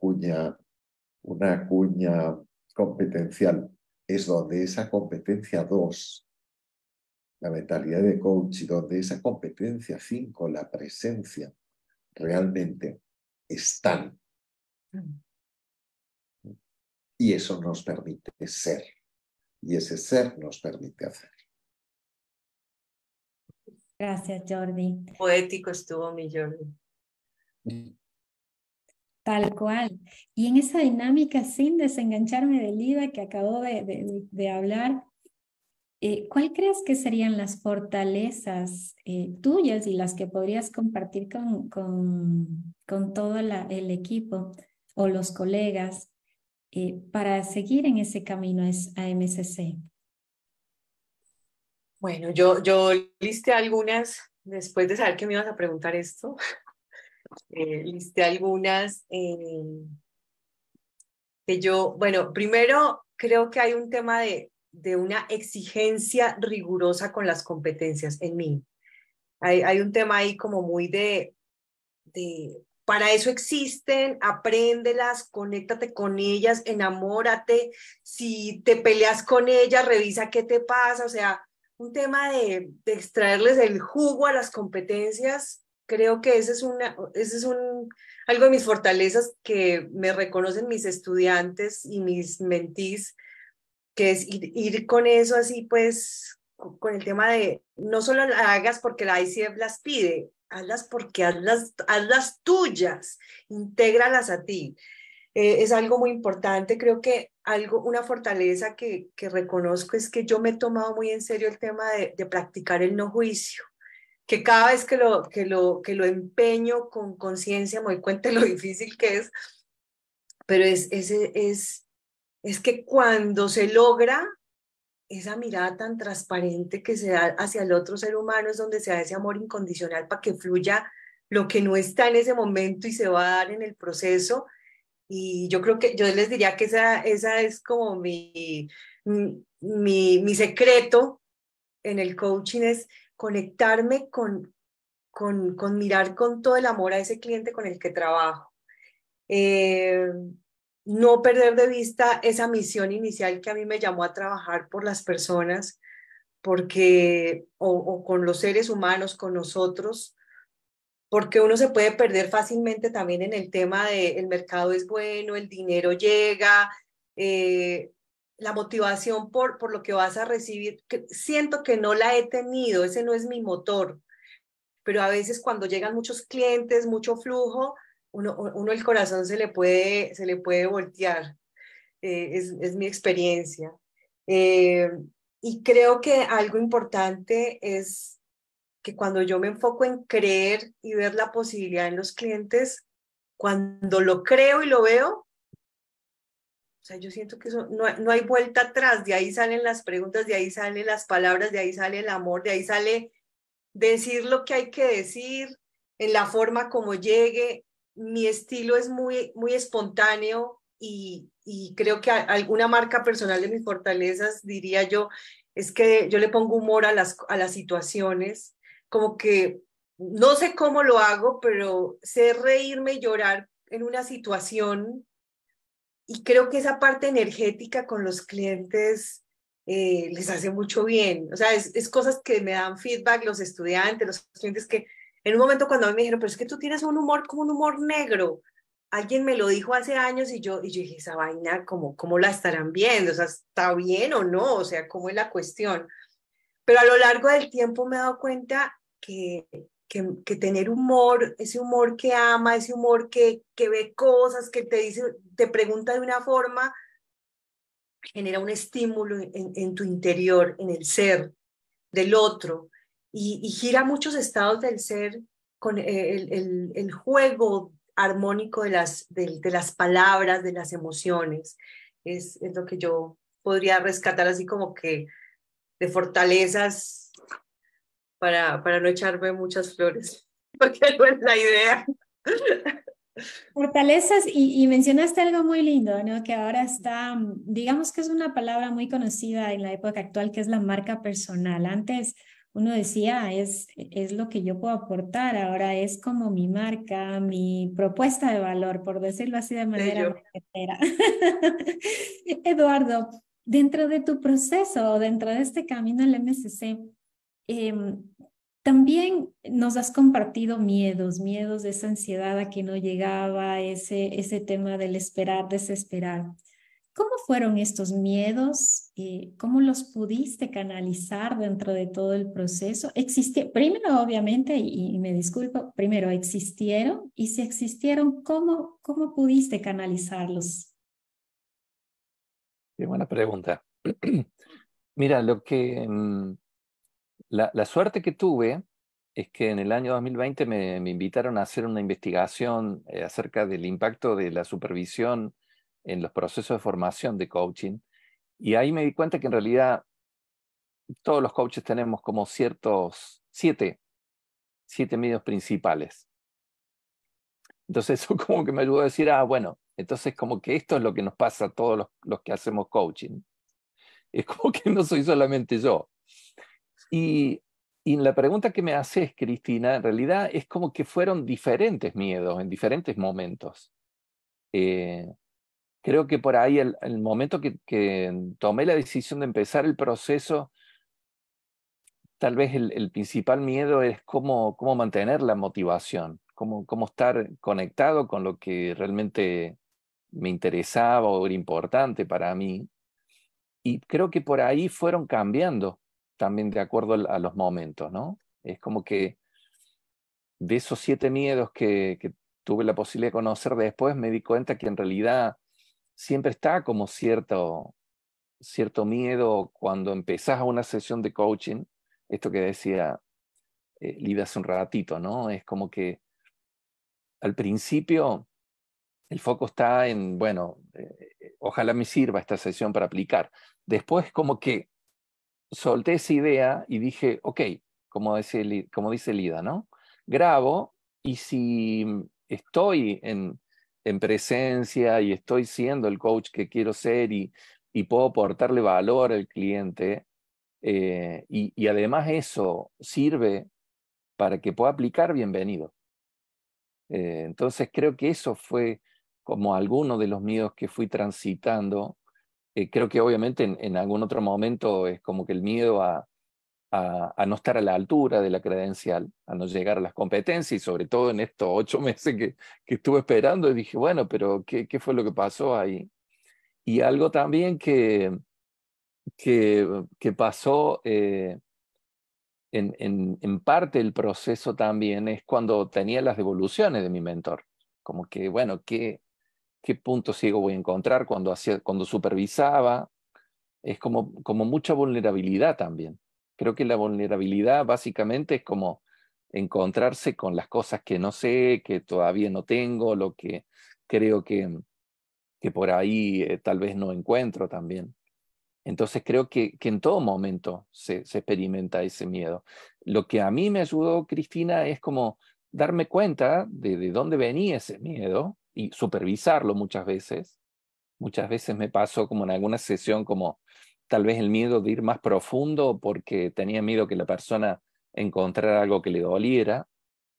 cuña competencial, es donde esa competencia 2, la mentalidad de coach, y donde esa competencia 5, la presencia, realmente están. Y eso nos permite ser. Y ese ser nos permite hacer. Gracias, Jordi. Poético estuvo mi Jordi. Tal cual. Y en esa dinámica, sin desengancharme del IVA que acabó de hablar, ¿cuál crees que serían las fortalezas tuyas y las que podrías compartir con todo el equipo o los colegas para seguir en ese camino a MSC? Bueno, yo listé algunas, después de saber que me ibas a preguntar esto, listé algunas que bueno, primero creo que hay un tema de una exigencia rigurosa con las competencias en mí. Hay un tema ahí como muy para eso existen, apréndelas, conéctate con ellas, enamórate, si te peleas con ellas, revisa qué te pasa, o sea, un tema de extraerles el jugo a las competencias. Creo que ese es algo de mis fortalezas que me reconocen mis estudiantes y mis mentees, que es ir con eso así, pues, con el tema de no solo las hagas porque la ICF las pide, hazlas porque hazlas tuyas, intégralas a ti. Es algo muy importante. Creo que una fortaleza que reconozco es que yo me he tomado muy en serio el tema de practicar el no juicio, que cada vez que lo empeño con conciencia me doy cuenta de lo difícil que es, pero es que cuando se logra esa mirada tan transparente que se da hacia el otro ser humano, es donde se da ese amor incondicional para que fluya lo que no está en ese momento y se va a dar en el proceso. Y yo creo que yo les diría que esa es como mi secreto en el coaching, es conectarme con mirar con todo el amor a ese cliente con el que trabajo. No perder de vista esa misión inicial que a mí me llamó a trabajar por las personas, porque, o con los seres humanos, con nosotros, porque uno se puede perder fácilmente también en el tema de el mercado es bueno, el dinero llega, la motivación por lo que vas a recibir. Siento que no la he tenido, ese no es mi motor, pero a veces cuando llegan muchos clientes, mucho flujo, uno el corazón se le puede voltear. Es mi experiencia. Y creo que algo importante es que cuando yo me enfoco en creer y ver la posibilidad en los clientes, cuando lo creo y lo veo, o sea, yo siento que eso no hay vuelta atrás. De ahí salen las preguntas, de ahí salen las palabras, de ahí sale el amor, de ahí sale decir lo que hay que decir, en la forma como llegue. Mi estilo es muy, muy espontáneo y creo que alguna marca personal de mis fortalezas, diría yo, es que yo le pongo humor a las situaciones, como que no sé cómo lo hago, pero sé reírme y llorar en una situación, y creo que esa parte energética con los clientes les hace mucho bien. O sea, es cosas que me dan feedback los estudiantes, los clientes, que en un momento cuando a mí me dijeron, pero es que tú tienes un humor como un humor negro. Alguien me lo dijo hace años y yo dije, esa vaina, ¿cómo la estarán viendo? O sea, ¿está bien o no? O sea, ¿cómo es la cuestión? Pero a lo largo del tiempo me he dado cuenta que tener humor, ese humor que ama, ese humor que ve cosas, que te pregunta de una forma, genera un estímulo en tu interior, en el ser del otro, y gira muchos estados del ser con el juego armónico de las palabras, de las emociones. Es lo que yo podría rescatar así como que de fortalezas para no echarme muchas flores. porque no es la idea. Fortalezas, y mencionaste algo muy lindo, ¿no? Que ahora está, digamos que es una palabra muy conocida en la época actual, que es la marca personal. Antes uno decía, es lo que yo puedo aportar, ahora es como mi marca, mi propuesta de valor, por decirlo así de manera marketera. Eduardo, dentro de tu proceso, dentro de este camino al MSC, también nos has compartido miedos de esa ansiedad a que no llegaba, ese tema del esperar, desesperar. ¿Cómo fueron estos miedos? ¿Cómo los pudiste canalizar dentro de todo el proceso? Primero, obviamente, y me disculpo, primero, ¿existieron? Y si existieron, ¿cómo pudiste canalizarlos? Qué buena pregunta. Mira, la suerte que tuve es que en el año 2020 me invitaron a hacer una investigación acerca del impacto de la supervisión en los procesos de formación de coaching. Y ahí me di cuenta que en realidad todos los coaches tenemos como siete medios principales. Entonces eso como que me ayudó a decir, bueno, entonces como que esto es lo que nos pasa a todos los que hacemos coaching. Es como que no soy solamente yo. Y la pregunta que me haces, Cristina, en realidad es como que fueron diferentes miedos en diferentes momentos. Creo que por ahí el momento que tomé la decisión de empezar el proceso, tal vez el principal miedo es cómo mantener la motivación, cómo estar conectado con lo que realmente me interesaba o era importante para mí. Y creo que por ahí fueron cambiando también de acuerdo a los momentos, ¿no? Es como que de esos 7 miedos que tuve la posibilidad de conocer después, me di cuenta que en realidad siempre está como cierto miedo cuando empezás una sesión de coaching, esto que decía Lida hace un ratito, ¿no? Es como que al principio el foco está en, bueno, ojalá me sirva esta sesión para aplicar. Después como que solté esa idea y dije, ok, como dice Lida, ¿no? Grabo y si estoy en presencia y estoy siendo el coach que quiero ser y puedo aportarle valor al cliente y además eso sirve para que pueda aplicar, bienvenido. Entonces creo que eso fue como alguno de los miedos que fui transitando. Creo que obviamente en algún otro momento es como que el miedo a no estar a la altura de la credencial, a no llegar a las competencias y sobre todo en estos 8 meses que estuve esperando y dije, bueno, pero ¿qué fue lo que pasó ahí? Y algo también que pasó en parte del proceso también es cuando tenía las devoluciones de mi mentor. Como que, bueno, ¿qué punto ciego voy a encontrar cuando supervisaba? Es como mucha vulnerabilidad también. Creo que la vulnerabilidad básicamente es como encontrarse con las cosas que no sé, que todavía no tengo, lo que creo que por ahí tal vez no encuentro también. Entonces creo que en todo momento se experimenta ese miedo. Lo que a mí me ayudó, Cristina, es como darme cuenta de dónde venía ese miedo y supervisarlo muchas veces. Muchas veces me pasó como en alguna sesión como tal vez el miedo de ir más profundo porque tenía miedo que la persona encontrara algo que le doliera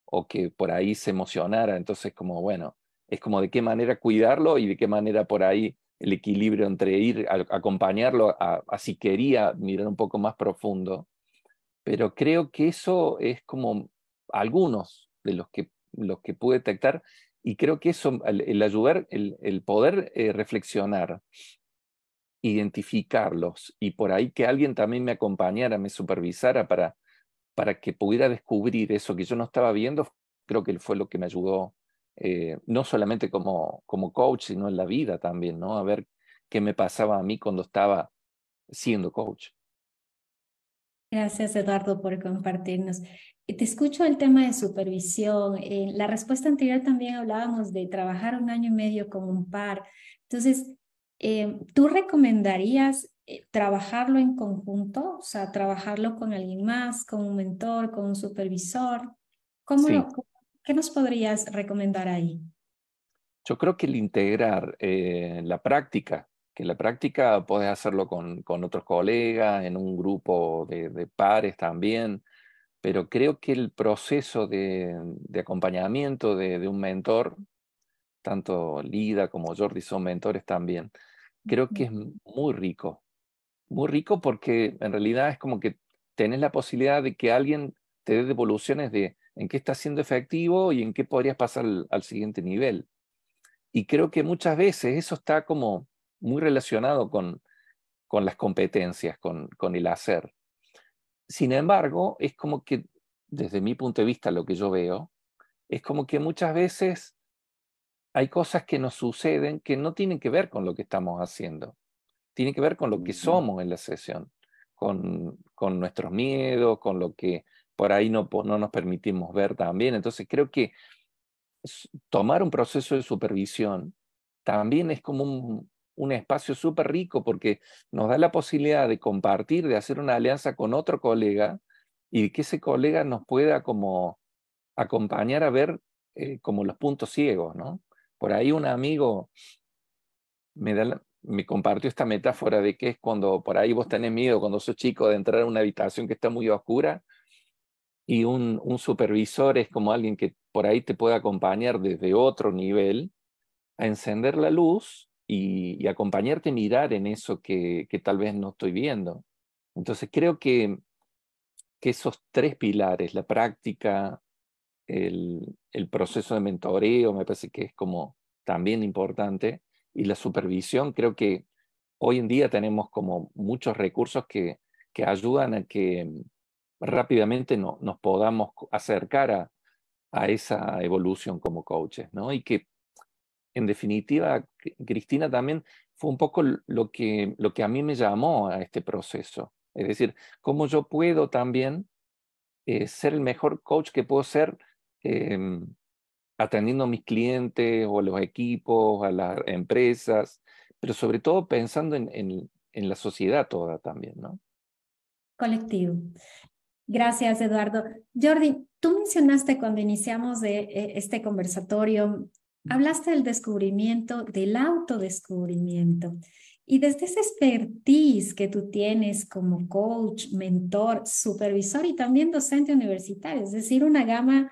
o que por ahí se emocionara. Entonces como, bueno, es como de qué manera cuidarlo y de qué manera por ahí el equilibrio entre ir a acompañarlo a si quería mirar un poco más profundo. Pero creo que eso es como algunos de los que pude detectar y creo que eso, el ayudar, el poder reflexionar, identificarlos y por ahí que alguien también me acompañara, me supervisara para que pudiera descubrir eso que yo no estaba viendo, creo que fue lo que me ayudó, no solamente como coach, sino en la vida también, ¿no? A ver qué me pasaba a mí cuando estaba siendo coach. Gracias, Eduardo, por compartirnos. Te escucho el tema de supervisión. En la respuesta anterior también hablábamos de trabajar 1 año y medio con un par. Entonces, ¿tú recomendarías trabajarlo en conjunto? O sea, trabajarlo con alguien más, con un mentor, con un supervisor. Sí. ¿Qué nos podrías recomendar ahí? Yo creo que el integrar la práctica, que la práctica podés hacerlo con otros colegas, en un grupo de pares también, pero creo que el proceso de acompañamiento de un mentor, tanto Lida como Jordi son mentores también, creo que es muy rico porque en realidad es como que tenés la posibilidad de que alguien te dé devoluciones de en qué está siendo efectivo y en qué podrías pasar al siguiente nivel. Y creo que muchas veces eso está como muy relacionado con las competencias, con el hacer. Sin embargo, es como que, desde mi punto de vista, lo que yo veo, es como que muchas veces hay cosas que nos suceden que no tienen que ver con lo que estamos haciendo, tienen que ver con lo que somos en la sesión, con nuestros miedos, con lo que por ahí no nos permitimos ver también. Entonces creo que tomar un proceso de supervisión también es como un espacio súper rico porque nos da la posibilidad de compartir, de hacer una alianza con otro colega y que ese colega nos pueda como acompañar a ver como los puntos ciegos, ¿no? Por ahí un amigo me compartió esta metáfora de que es cuando por ahí vos tenés miedo, cuando sos chico, de entrar a una habitación que está muy oscura y un supervisor es como alguien que por ahí te puede acompañar desde otro nivel a encender la luz y acompañarte a mirar en eso que tal vez no estoy viendo. Entonces creo que esos tres pilares, la práctica, el proceso de mentoreo, me parece que es como también importante, y la supervisión, creo que hoy en día tenemos como muchos recursos que ayudan a que rápidamente nos podamos acercar a esa evolución como coaches, ¿no? Y que en definitiva, Cristina, también fue un poco lo que a mí me llamó a este proceso. Es decir, cómo yo puedo también ser el mejor coach que puedo ser atendiendo a mis clientes o a los equipos, a las empresas, pero sobre todo pensando en la sociedad toda también, ¿no? Colectivo. Gracias, Eduardo. Jordi, tú mencionaste cuando iniciamos este conversatorio, hablaste del descubrimiento, del autodescubrimiento. Y desde esa expertise que tú tienes como coach, mentor, supervisor y también docente universitario, es decir, una gama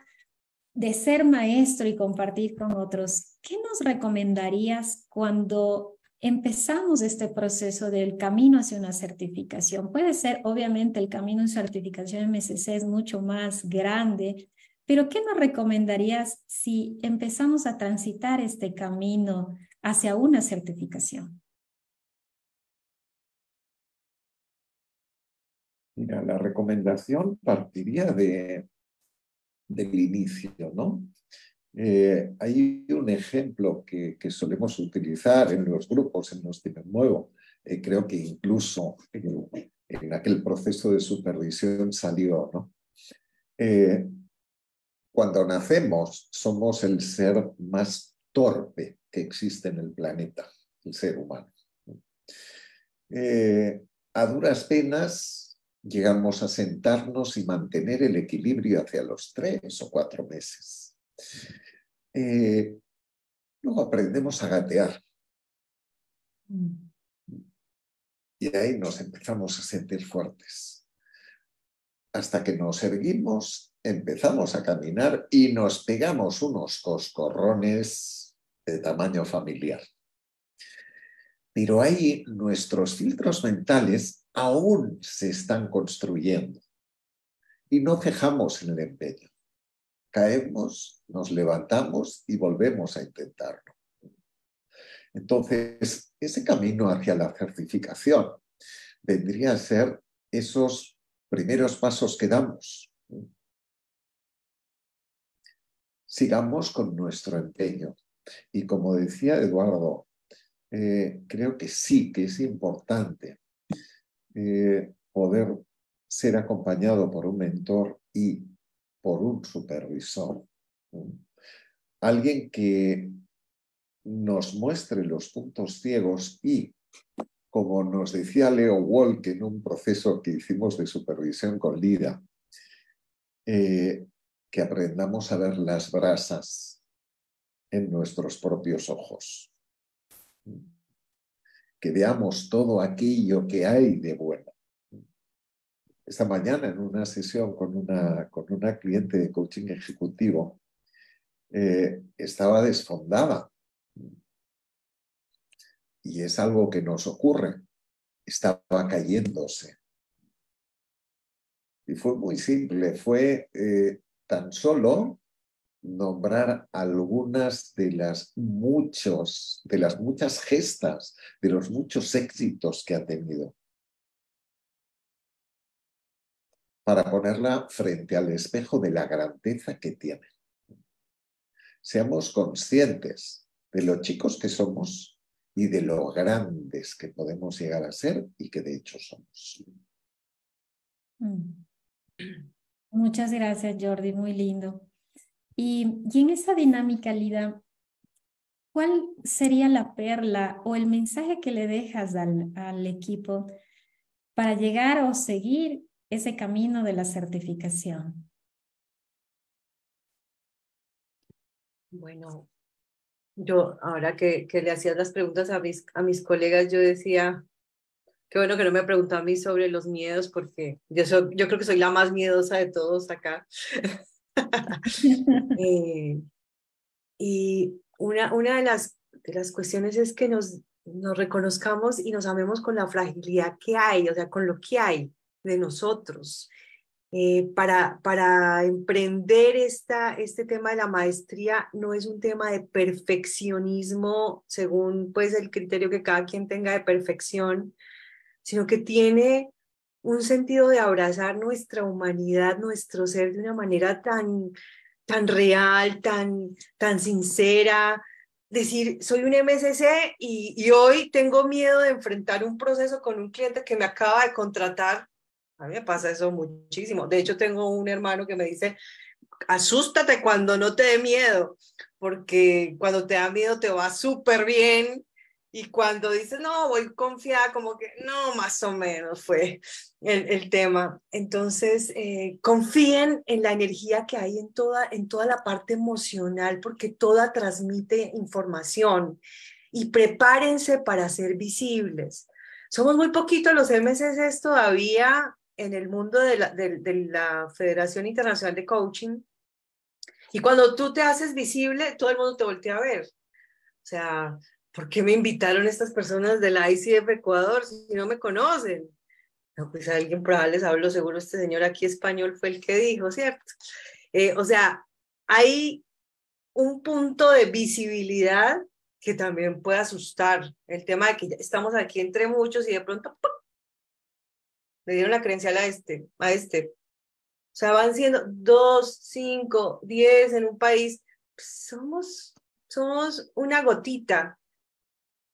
de ser maestro y compartir con otros, ¿qué nos recomendarías cuando empezamos este proceso del camino hacia una certificación? Puede ser, obviamente, el camino de certificación MSC es mucho más grande, pero ¿qué nos recomendarías si empezamos a transitar este camino hacia una certificación? Mira, la recomendación partiría del inicio, ¿no? Hay un ejemplo que solemos utilizar en los grupos en los que me muevo. Creo que incluso en aquel proceso de supervisión salió, ¿no? Cuando nacemos somos el ser más torpe que existe en el planeta, el ser humano. A duras penas llegamos a sentarnos y mantener el equilibrio hacia los 3 o 4 meses. Luego aprendemos a gatear. Y ahí nos empezamos a sentir fuertes. Hasta que nos erguimos, empezamos a caminar y nos pegamos unos coscorrones de tamaño familiar. Pero ahí nuestros filtros mentales aún se están construyendo y no cejamos en el empeño. Caemos, nos levantamos y volvemos a intentarlo. Entonces, ese camino hacia la certificación vendría a ser esos primeros pasos que damos. Sigamos con nuestro empeño. Y como decía Eduardo, creo que sí que es importante poder ser acompañado por un mentor y por un supervisor. Alguien que nos muestre los puntos ciegos y, como nos decía Leo Walk en un proceso que hicimos de supervisión con Lida, que aprendamos a ver las brasas en nuestros propios ojos. Que veamos todo aquello que hay de bueno. Esta mañana en una sesión con una cliente de coaching ejecutivo, estaba desfondada. Y es algo que nos ocurre. Estaba cayéndose. Y fue muy simple. Fue tan solo nombrar algunas de las muchas gestas, de los muchos éxitos que ha tenido, para ponerla frente al espejo de la grandeza que tiene. Seamos conscientes de lo chicos que somos y de lo grandes que podemos llegar a ser y que de hecho somos. Muchas gracias, Jordi, muy lindo. Y en esa dinámica, Lida, ¿cuál sería la perla o el mensaje que le dejas al equipo para llegar o seguir ese camino de la certificación? Bueno, yo ahora que le hacías las preguntas a mis colegas, yo decía, qué bueno que no me preguntó a mí sobre los miedos, porque yo creo que soy la más miedosa de todos acá. Y una de las cuestiones es que nos reconozcamos y nos amemos con la fragilidad que hay, o sea, con lo que hay de nosotros. Para emprender este tema de la maestría no es un tema de perfeccionismo según pues el criterio que cada quien tenga de perfección, sino que tiene un sentido de abrazar nuestra humanidad, nuestro ser de una manera tan real, tan sincera. Decir, soy un MSC y hoy tengo miedo de enfrentar un proceso con un cliente que me acaba de contratar. A mí me pasa eso muchísimo. De hecho, tengo un hermano que me dice, asústate cuando no te dé miedo, porque cuando te da miedo te va súper bien. Y cuando dices, no, voy confiada, como que no, más o menos fue el tema. Entonces, confíen en la energía que hay en toda la parte emocional, porque toda transmite información. Y prepárense para ser visibles. Somos muy poquitos los MSCs todavía en el mundo de la Federación Internacional de Coaching. Y cuando tú te haces visible, todo el mundo te voltea a ver. O sea, ¿por qué me invitaron estas personas de la ICF Ecuador si no me conocen? No, pues alguien probable les habló, seguro este señor aquí español fue el que dijo, ¿cierto? O sea, hay un punto de visibilidad que también puede asustar. El tema de que ya estamos aquí entre muchos y de pronto ¡pum!, le dieron la credencial a este. O sea, van siendo 2, 5, 10 en un país. Pues somos una gotita.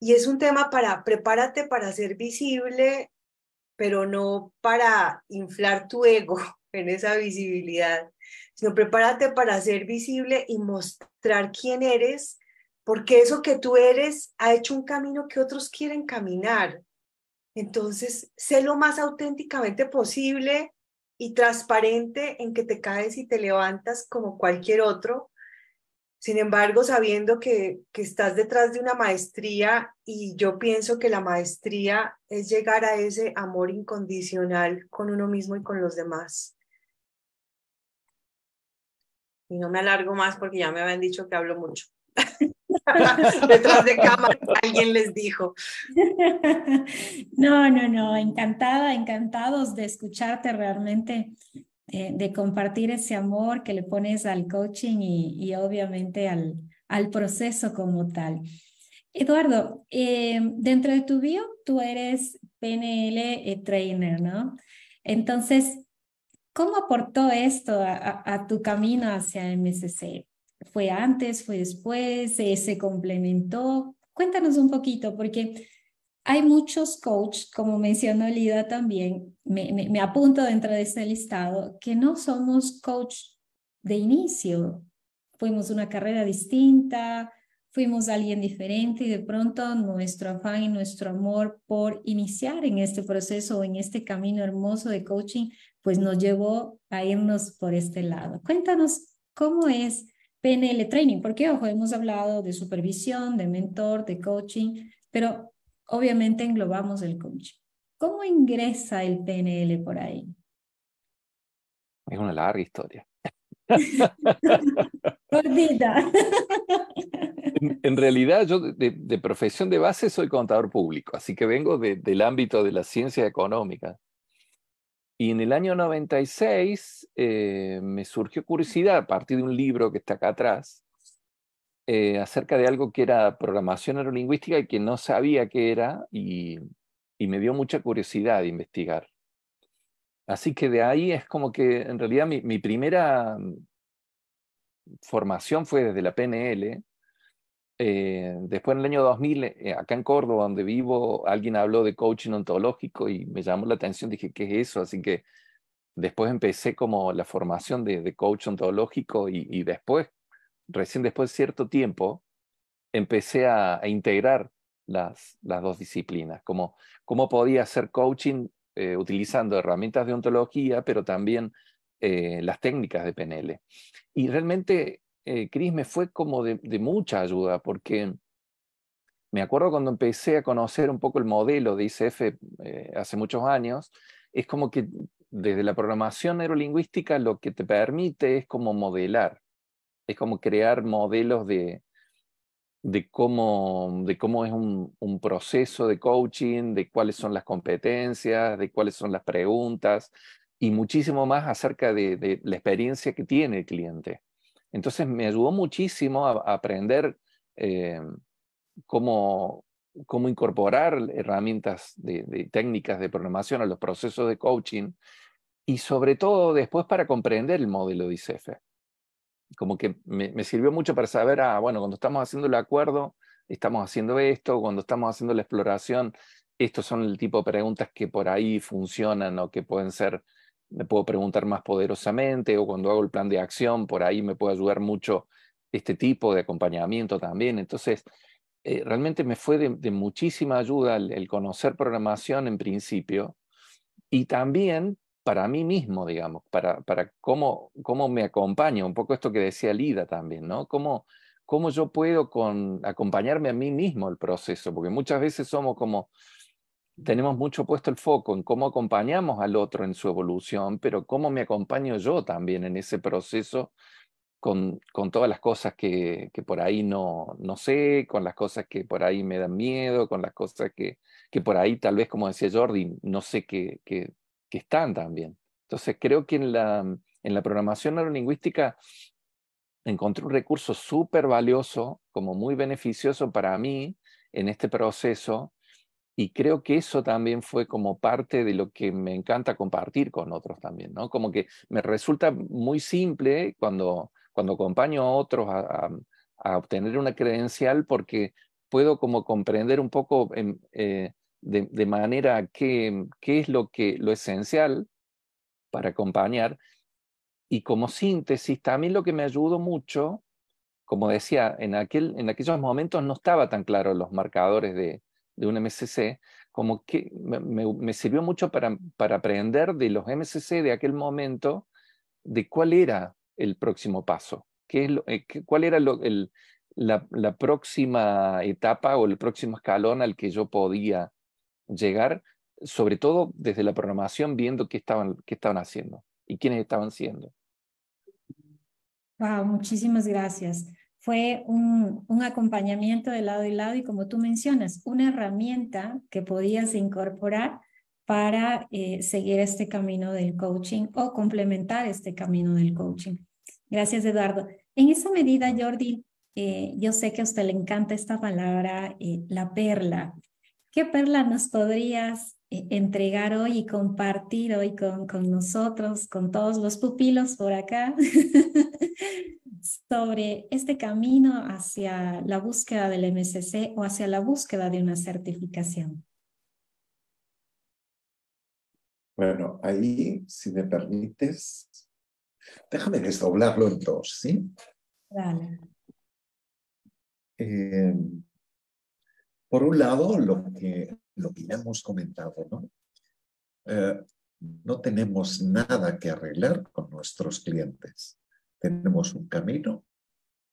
Y es un tema prepárate para ser visible, pero no para inflar tu ego en esa visibilidad, sino prepárate para ser visible y mostrar quién eres, porque eso que tú eres ha hecho un camino que otros quieren caminar. Entonces, sé lo más auténticamente posible y transparente en que te caes y te levantas como cualquier otro. Sin embargo, sabiendo que estás detrás de una maestría, y yo pienso que la maestría es llegar a ese amor incondicional con uno mismo y con los demás. Y no me alargo más porque ya me habían dicho que hablo mucho. Detrás de cámara alguien les dijo. No, encantados de escucharte realmente, de compartir ese amor que le pones al coaching y obviamente al proceso como tal. Eduardo, dentro de tu bio, tú eres PNL trainer, ¿no? Entonces, ¿cómo aportó esto a tu camino hacia MSC? ¿Fue antes, fue después, se complementó? Cuéntanos un poquito, porque hay muchos coaches, como mencionó Lida también, me apunto dentro de ese listado, que no somos coach de inicio. Fuimos una carrera distinta, fuimos alguien diferente y de pronto nuestro afán y nuestro amor por iniciar en este proceso o en este camino hermoso de coaching, pues nos llevó a irnos por este lado. Cuéntanos cómo es PNL Training, porque ojo, hemos hablado de supervisión, de mentor, de coaching, pero obviamente englobamos el coaching. ¿Cómo ingresa el PNL por ahí? Es una larga historia. Gordita. En realidad, yo de profesión de base soy contador público, así que vengo del ámbito de la ciencia económica. Y en el año 96 me surgió curiosidad a partir de un libro que está acá atrás, acerca de algo que era programación neurolingüística y que no sabía qué era, y me dio mucha curiosidad de investigar. Así que de ahí es como que en realidad mi primera formación fue desde la PNL. Después en el año 2000, acá en Córdoba, donde vivo, alguien habló de coaching ontológico y me llamó la atención, dije, ¿qué es eso? Así que después empecé como la formación de coach ontológico y después, recién después de cierto tiempo, empecé a integrar las dos disciplinas, como cómo podía hacer coaching utilizando herramientas de ontología, pero también las técnicas de PNL. Y realmente, Cris, me fue como de mucha ayuda, porque me acuerdo cuando empecé a conocer un poco el modelo de ICF hace muchos años, es como que desde la programación neurolingüística lo que te permite es como modelar, es como crear modelos de cómo es un proceso de coaching, de cuáles son las competencias, de cuáles son las preguntas, y muchísimo más acerca de la experiencia que tiene el cliente. Entonces me ayudó muchísimo a aprender cómo incorporar herramientas de técnicas de programación a los procesos de coaching, y sobre todo después para comprender el modelo de ICF. Como que me sirvió mucho para saber, bueno, cuando estamos haciendo el acuerdo, estamos haciendo esto, cuando estamos haciendo la exploración, estos son el tipo de preguntas que por ahí funcionan o que pueden ser, me puedo preguntar más poderosamente, o cuando hago el plan de acción, por ahí me puede ayudar mucho este tipo de acompañamiento también. Entonces, realmente me fue de muchísima ayuda el conocer programación en principio, y también para mí mismo, digamos, para cómo me acompaña, un poco esto que decía Lida también, ¿no? Cómo yo puedo acompañarme a mí mismo el proceso, porque muchas veces tenemos mucho puesto el foco en cómo acompañamos al otro en su evolución, pero cómo me acompaño yo también en ese proceso con todas las cosas que por ahí no sé, con las cosas que por ahí me dan miedo, con las cosas que por ahí tal vez, como decía Jordi, no sé que están también. Entonces creo que en la programación neurolingüística encontré un recurso súper valioso, como muy beneficioso para mí en este proceso, y creo que eso también fue como parte de lo que me encanta compartir con otros también, ¿no? Como que me resulta muy simple cuando acompaño a otros a obtener una credencial, porque puedo como comprender un poco de manera qué es lo esencial para acompañar. Y como síntesis, también lo que me ayudó mucho, como decía, en aquellos momentos no estaba tan claro los marcadores de un MCC, como que me sirvió mucho para aprender de los MCC de aquel momento, de cuál era el próximo paso, cuál era la próxima etapa o el próximo escalón al que yo podía llegar, sobre todo desde la programación, viendo qué estaban haciendo y quiénes estaban siendo. Wow, muchísimas gracias. Fue un acompañamiento de lado y lado, y como tú mencionas, una herramienta que podías incorporar para seguir este camino del coaching o complementar este camino del coaching. Gracias, Eduardo. En esa medida, Jordi, yo sé que a usted le encanta esta palabra, la perla. ¿Qué perla nos podrías entregar hoy y compartir hoy con nosotros, con todos los pupilos por acá, sobre este camino hacia la búsqueda del MCC o hacia la búsqueda de una certificación? Bueno, ahí, si me permites, déjame desdoblarlo en dos, ¿sí? Dale. Por un lado, lo que ya hemos comentado, ¿no? No tenemos nada que arreglar con nuestros clientes. Tenemos un camino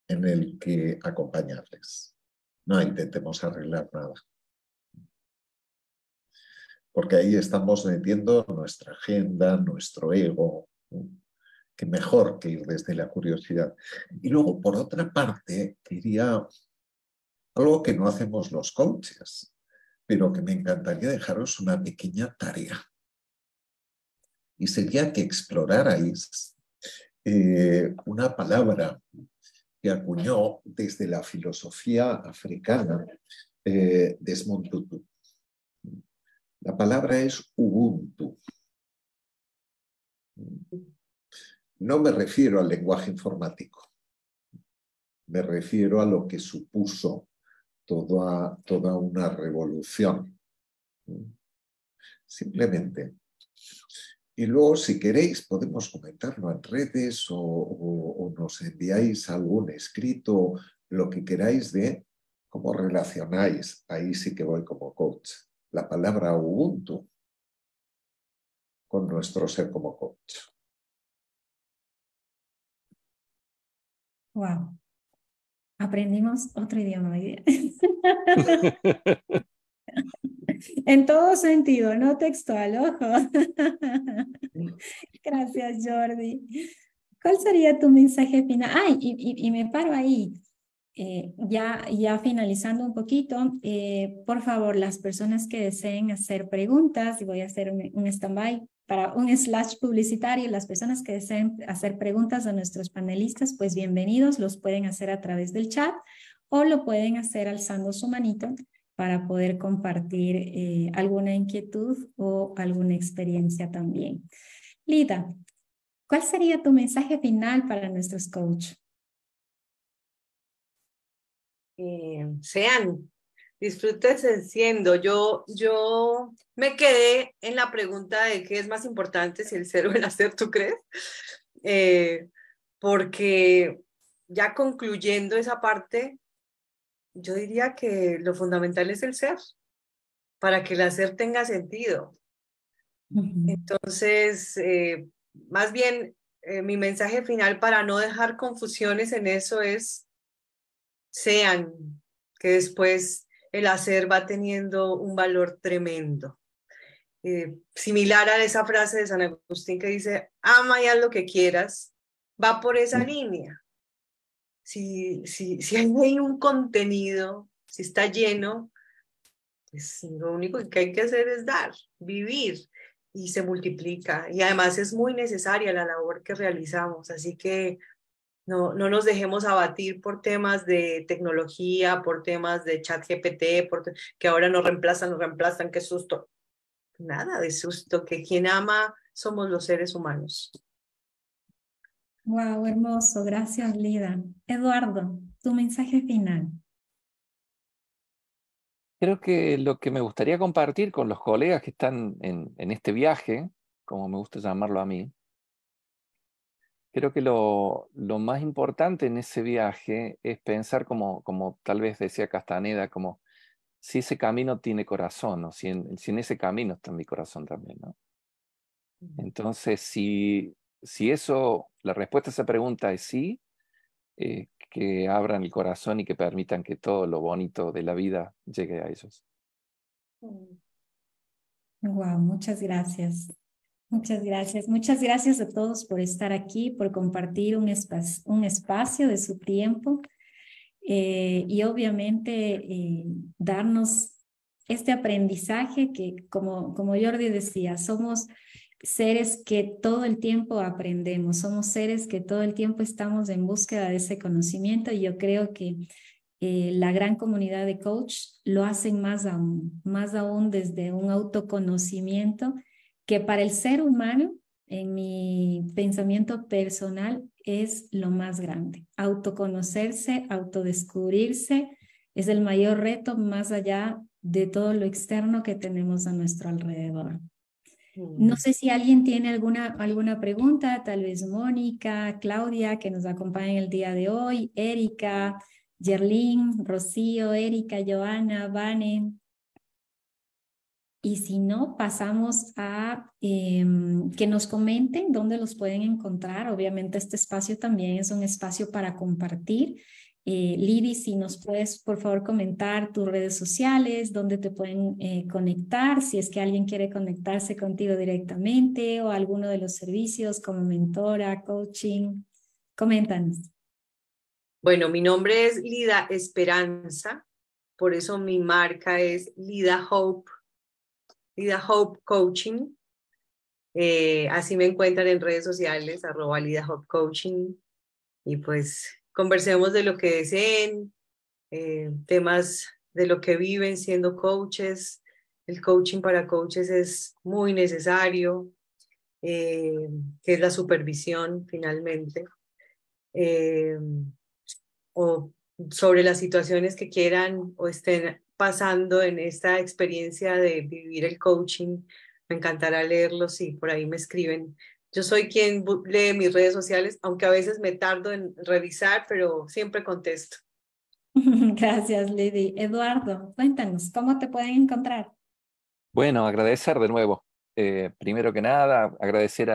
en el que acompañarles. No intentemos arreglar nada. Porque ahí estamos metiendo nuestra agenda, nuestro ego, que mejor que ir desde la curiosidad. Y luego, por otra parte, diría algo que no hacemos los coaches, pero que me encantaría dejaros una pequeña tarea. Y sería que explorarais una palabra que acuñó desde la filosofía africana Desmond Tutu. La palabra es Ubuntu. No me refiero al lenguaje informático. Me refiero a lo que supuso toda una revolución. Simplemente. Y luego, si queréis, podemos comentarlo en redes o nos enviáis algún escrito, lo que queráis de cómo relacionáis. Ahí sí que voy como coach. La palabra Ubuntu con nuestro ser como coach. Wow. Aprendimos otro idioma hoy día. En todo sentido, no textual, ojo. Gracias, Jordi. ¿Cuál sería tu mensaje final? Ay, y me paro ahí. Ya finalizando un poquito, por favor, las personas que deseen hacer preguntas, y voy a hacer un stand-by para un slash publicitario, las personas que deseen hacer preguntas a nuestros panelistas, pues bienvenidos, los pueden hacer a través del chat o lo pueden hacer alzando su manito para poder compartir alguna inquietud o alguna experiencia también. Lida, ¿cuál sería tu mensaje final para nuestros coaches? Disfrútense siendo. Yo me quedé en la pregunta de qué es más importante, si el ser o el hacer, ¿tú crees? Porque ya concluyendo esa parte, yo diría que lo fundamental es el ser, para que el hacer tenga sentido. Entonces, más bien, mi mensaje final para no dejar confusiones en eso es: sean, que después el hacer va teniendo un valor tremendo. Similar a esa frase de San Agustín que dice, ama y haz lo que quieras, va por esa línea. Si hay un contenido, si está lleno, pues lo único que hay que hacer es dar, vivir, y se multiplica. Y además es muy necesaria la labor que realizamos, así que no nos dejemos abatir por temas de tecnología, por temas de ChatGPT, que ahora nos reemplazan, qué susto. Nada de susto, que quien ama somos los seres humanos. Wow, hermoso. Gracias, Lida. Eduardo, tu mensaje final. Creo que lo que me gustaría compartir con los colegas que están en este viaje, como me gusta llamarlo a mí, creo que lo más importante en ese viaje es pensar como tal vez decía Castaneda, como si ese camino tiene corazón, o si en ese camino está mi corazón también, ¿no? Entonces, si eso, la respuesta a esa pregunta es sí, que abran el corazón y que permitan que todo lo bonito de la vida llegue a ellos. Wow, muchas gracias. Muchas gracias. Muchas gracias a todos por estar aquí, por compartir un espacio de su tiempo y obviamente darnos este aprendizaje que, como Jordi decía, somos seres que todo el tiempo aprendemos, somos seres que todo el tiempo estamos en búsqueda de ese conocimiento, y yo creo que la gran comunidad de coach lo hacen más aún desde un autoconocimiento que para el ser humano, en mi pensamiento personal, es lo más grande. Autoconocerse, autodescubrirse es el mayor reto más allá de todo lo externo que tenemos a nuestro alrededor. No sé si alguien tiene alguna pregunta, tal vez Mónica, Claudia, que nos acompañan el día de hoy, Erika, Yerlin, Rocío, Erika, Joana, Vane. Y si no, pasamos a que nos comenten dónde los pueden encontrar. Obviamente este espacio también es un espacio para compartir. Lidy, si nos puedes por favor comentar tus redes sociales, dónde te pueden conectar, si es que alguien quiere conectarse contigo directamente o alguno de los servicios como mentora, coaching. Coméntanos. Bueno, mi nombre es Lida Esperanza, por eso mi marca es Lida Hope Coaching. Así me encuentran en redes sociales, @Lida Hope Coaching. Y pues conversemos de lo que deseen, temas de lo que viven siendo coaches. El coaching para coaches es muy necesario, que es la supervisión finalmente. O sobre las situaciones que quieran o estén pasando en esta experiencia de vivir el coaching. Me encantará leerlos y por ahí me escriben. Yo soy quien lee mis redes sociales, aunque a veces me tardo en revisar, pero siempre contesto. Gracias, Lidy. Eduardo, cuéntanos, ¿cómo te pueden encontrar? Bueno, agradecer de nuevo. Primero que nada, agradecer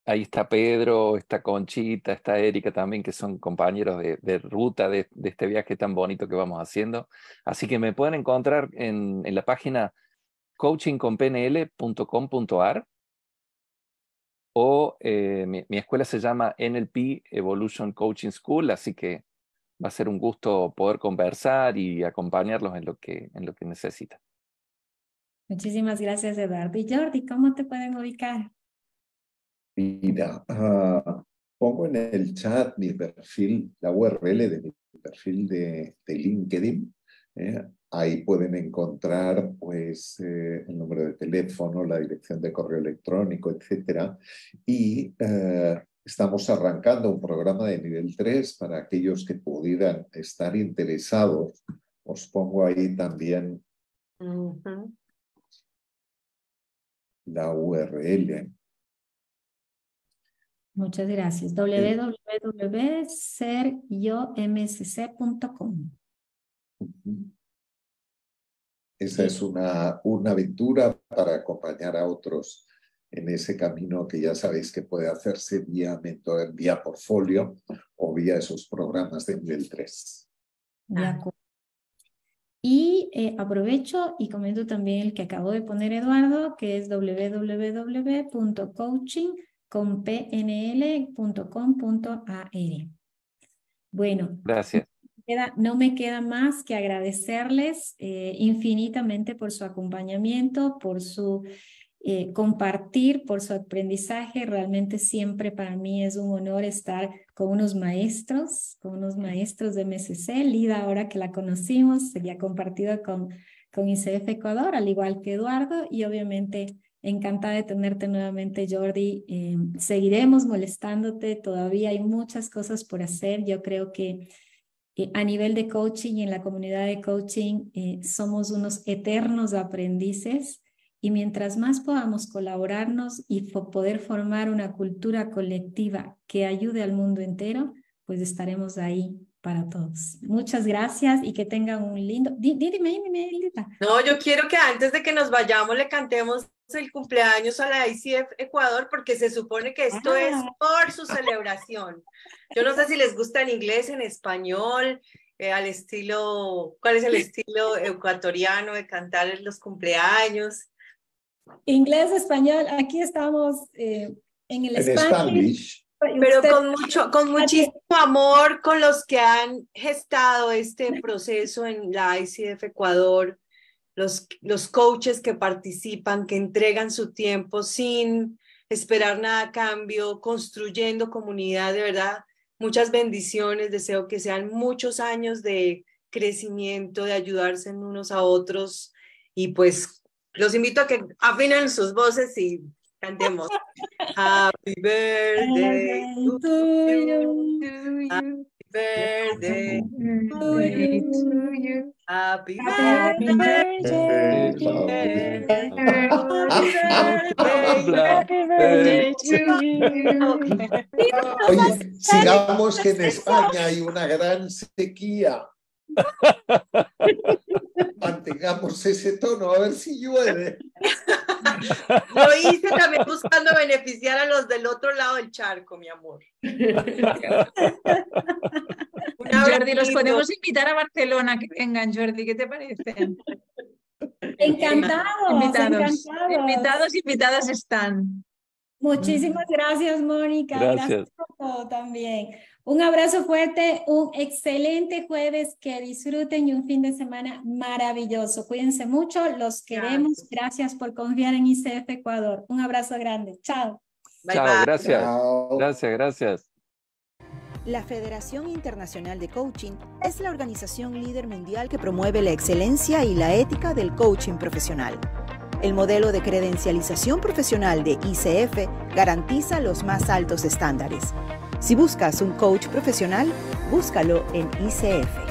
ahí está Pedro, está Conchita, está Erika también, que son compañeros de ruta de este viaje tan bonito que vamos haciendo. Así que me pueden encontrar en la página coachingconpnl.com.ar o mi escuela se llama NLP Evolution Coaching School, así que va a ser un gusto poder conversar y acompañarlos en lo que necesitan. Muchísimas gracias, Eduardo. Y Jordi, ¿cómo te pueden ubicar? Mira, pongo en el chat mi perfil, la URL de mi perfil de LinkedIn. Ahí pueden encontrar pues, el número de teléfono, la dirección de correo electrónico, etc. Y estamos arrancando un programa de nivel 3 para aquellos que pudieran estar interesados. Os pongo ahí también la URL. Muchas gracias. www.seryomsc.com. Esa es una aventura para acompañar a otros en ese camino que ya sabéis que puede hacerse vía mentor, vía portfolio o vía esos programas de nivel 3. De acuerdo. Y aprovecho y comento también el que acabo de poner Eduardo, que es www.coachingconpnl.com.ar. Bueno, Gracias. no me queda más que agradecerles infinitamente por su acompañamiento, por su compartir, por su aprendizaje. Realmente siempre para mí es un honor estar con unos maestros de MSC. Lida, ahora que la conocimos, se ha compartido con ICF Ecuador, al igual que Eduardo, y obviamente encantada de tenerte nuevamente, Jordi. Seguiremos molestándote, todavía hay muchas cosas por hacer. Yo creo que a nivel de coaching y en la comunidad de coaching somos unos eternos aprendices, y mientras más podamos colaborarnos y poder formar una cultura colectiva que ayude al mundo entero, pues estaremos ahí para todos. Muchas gracias y que tengan un lindo... Dime, Lita. No, yo quiero que antes de que nos vayamos le cantemos el cumpleaños a la ICF Ecuador, porque se supone que esto es por su celebración. Yo no sé si les gusta en inglés, en español, al estilo, ¿cuál es el estilo ecuatoriano de cantar en los cumpleaños? Inglés, español, aquí estamos en el Spanish. Pero con muchísimo amor con los que han gestado este proceso en la ICF Ecuador, los coaches que participan, que entregan su tiempo sin esperar nada a cambio, construyendo comunidad, de verdad, muchas bendiciones. Deseo que sean muchos años de crecimiento, de ayudarse unos a otros, y pues los invito a que afinen sus voces y cantemos. Happy birthday to you. Happy birthday to you. Happy Happy birthday. Happy birthday to you. Oye, sigamos que en España hay una gran sequía. Mantengamos ese tono, a ver si llueve. Lo hice también buscando beneficiar a los del otro lado del charco, mi amor. Jordi, los podemos invitar a Barcelona, que vengan, Jordi, ¿qué te parece? Encantados. Invitadas están. Muchísimas gracias, Mónica. Gracias por todo también. Un abrazo fuerte, un excelente jueves, que disfruten y un fin de semana maravilloso. Cuídense mucho, los queremos. Gracias por confiar en ICF Ecuador. Un abrazo grande. Chao. Bye, Chao, bye. gracias. Chao. Gracias. La Federación Internacional de Coaching es la organización líder mundial que promueve la excelencia y la ética del coaching profesional. El modelo de credencialización profesional de ICF garantiza los más altos estándares. Si buscas un coach profesional, búscalo en ICF.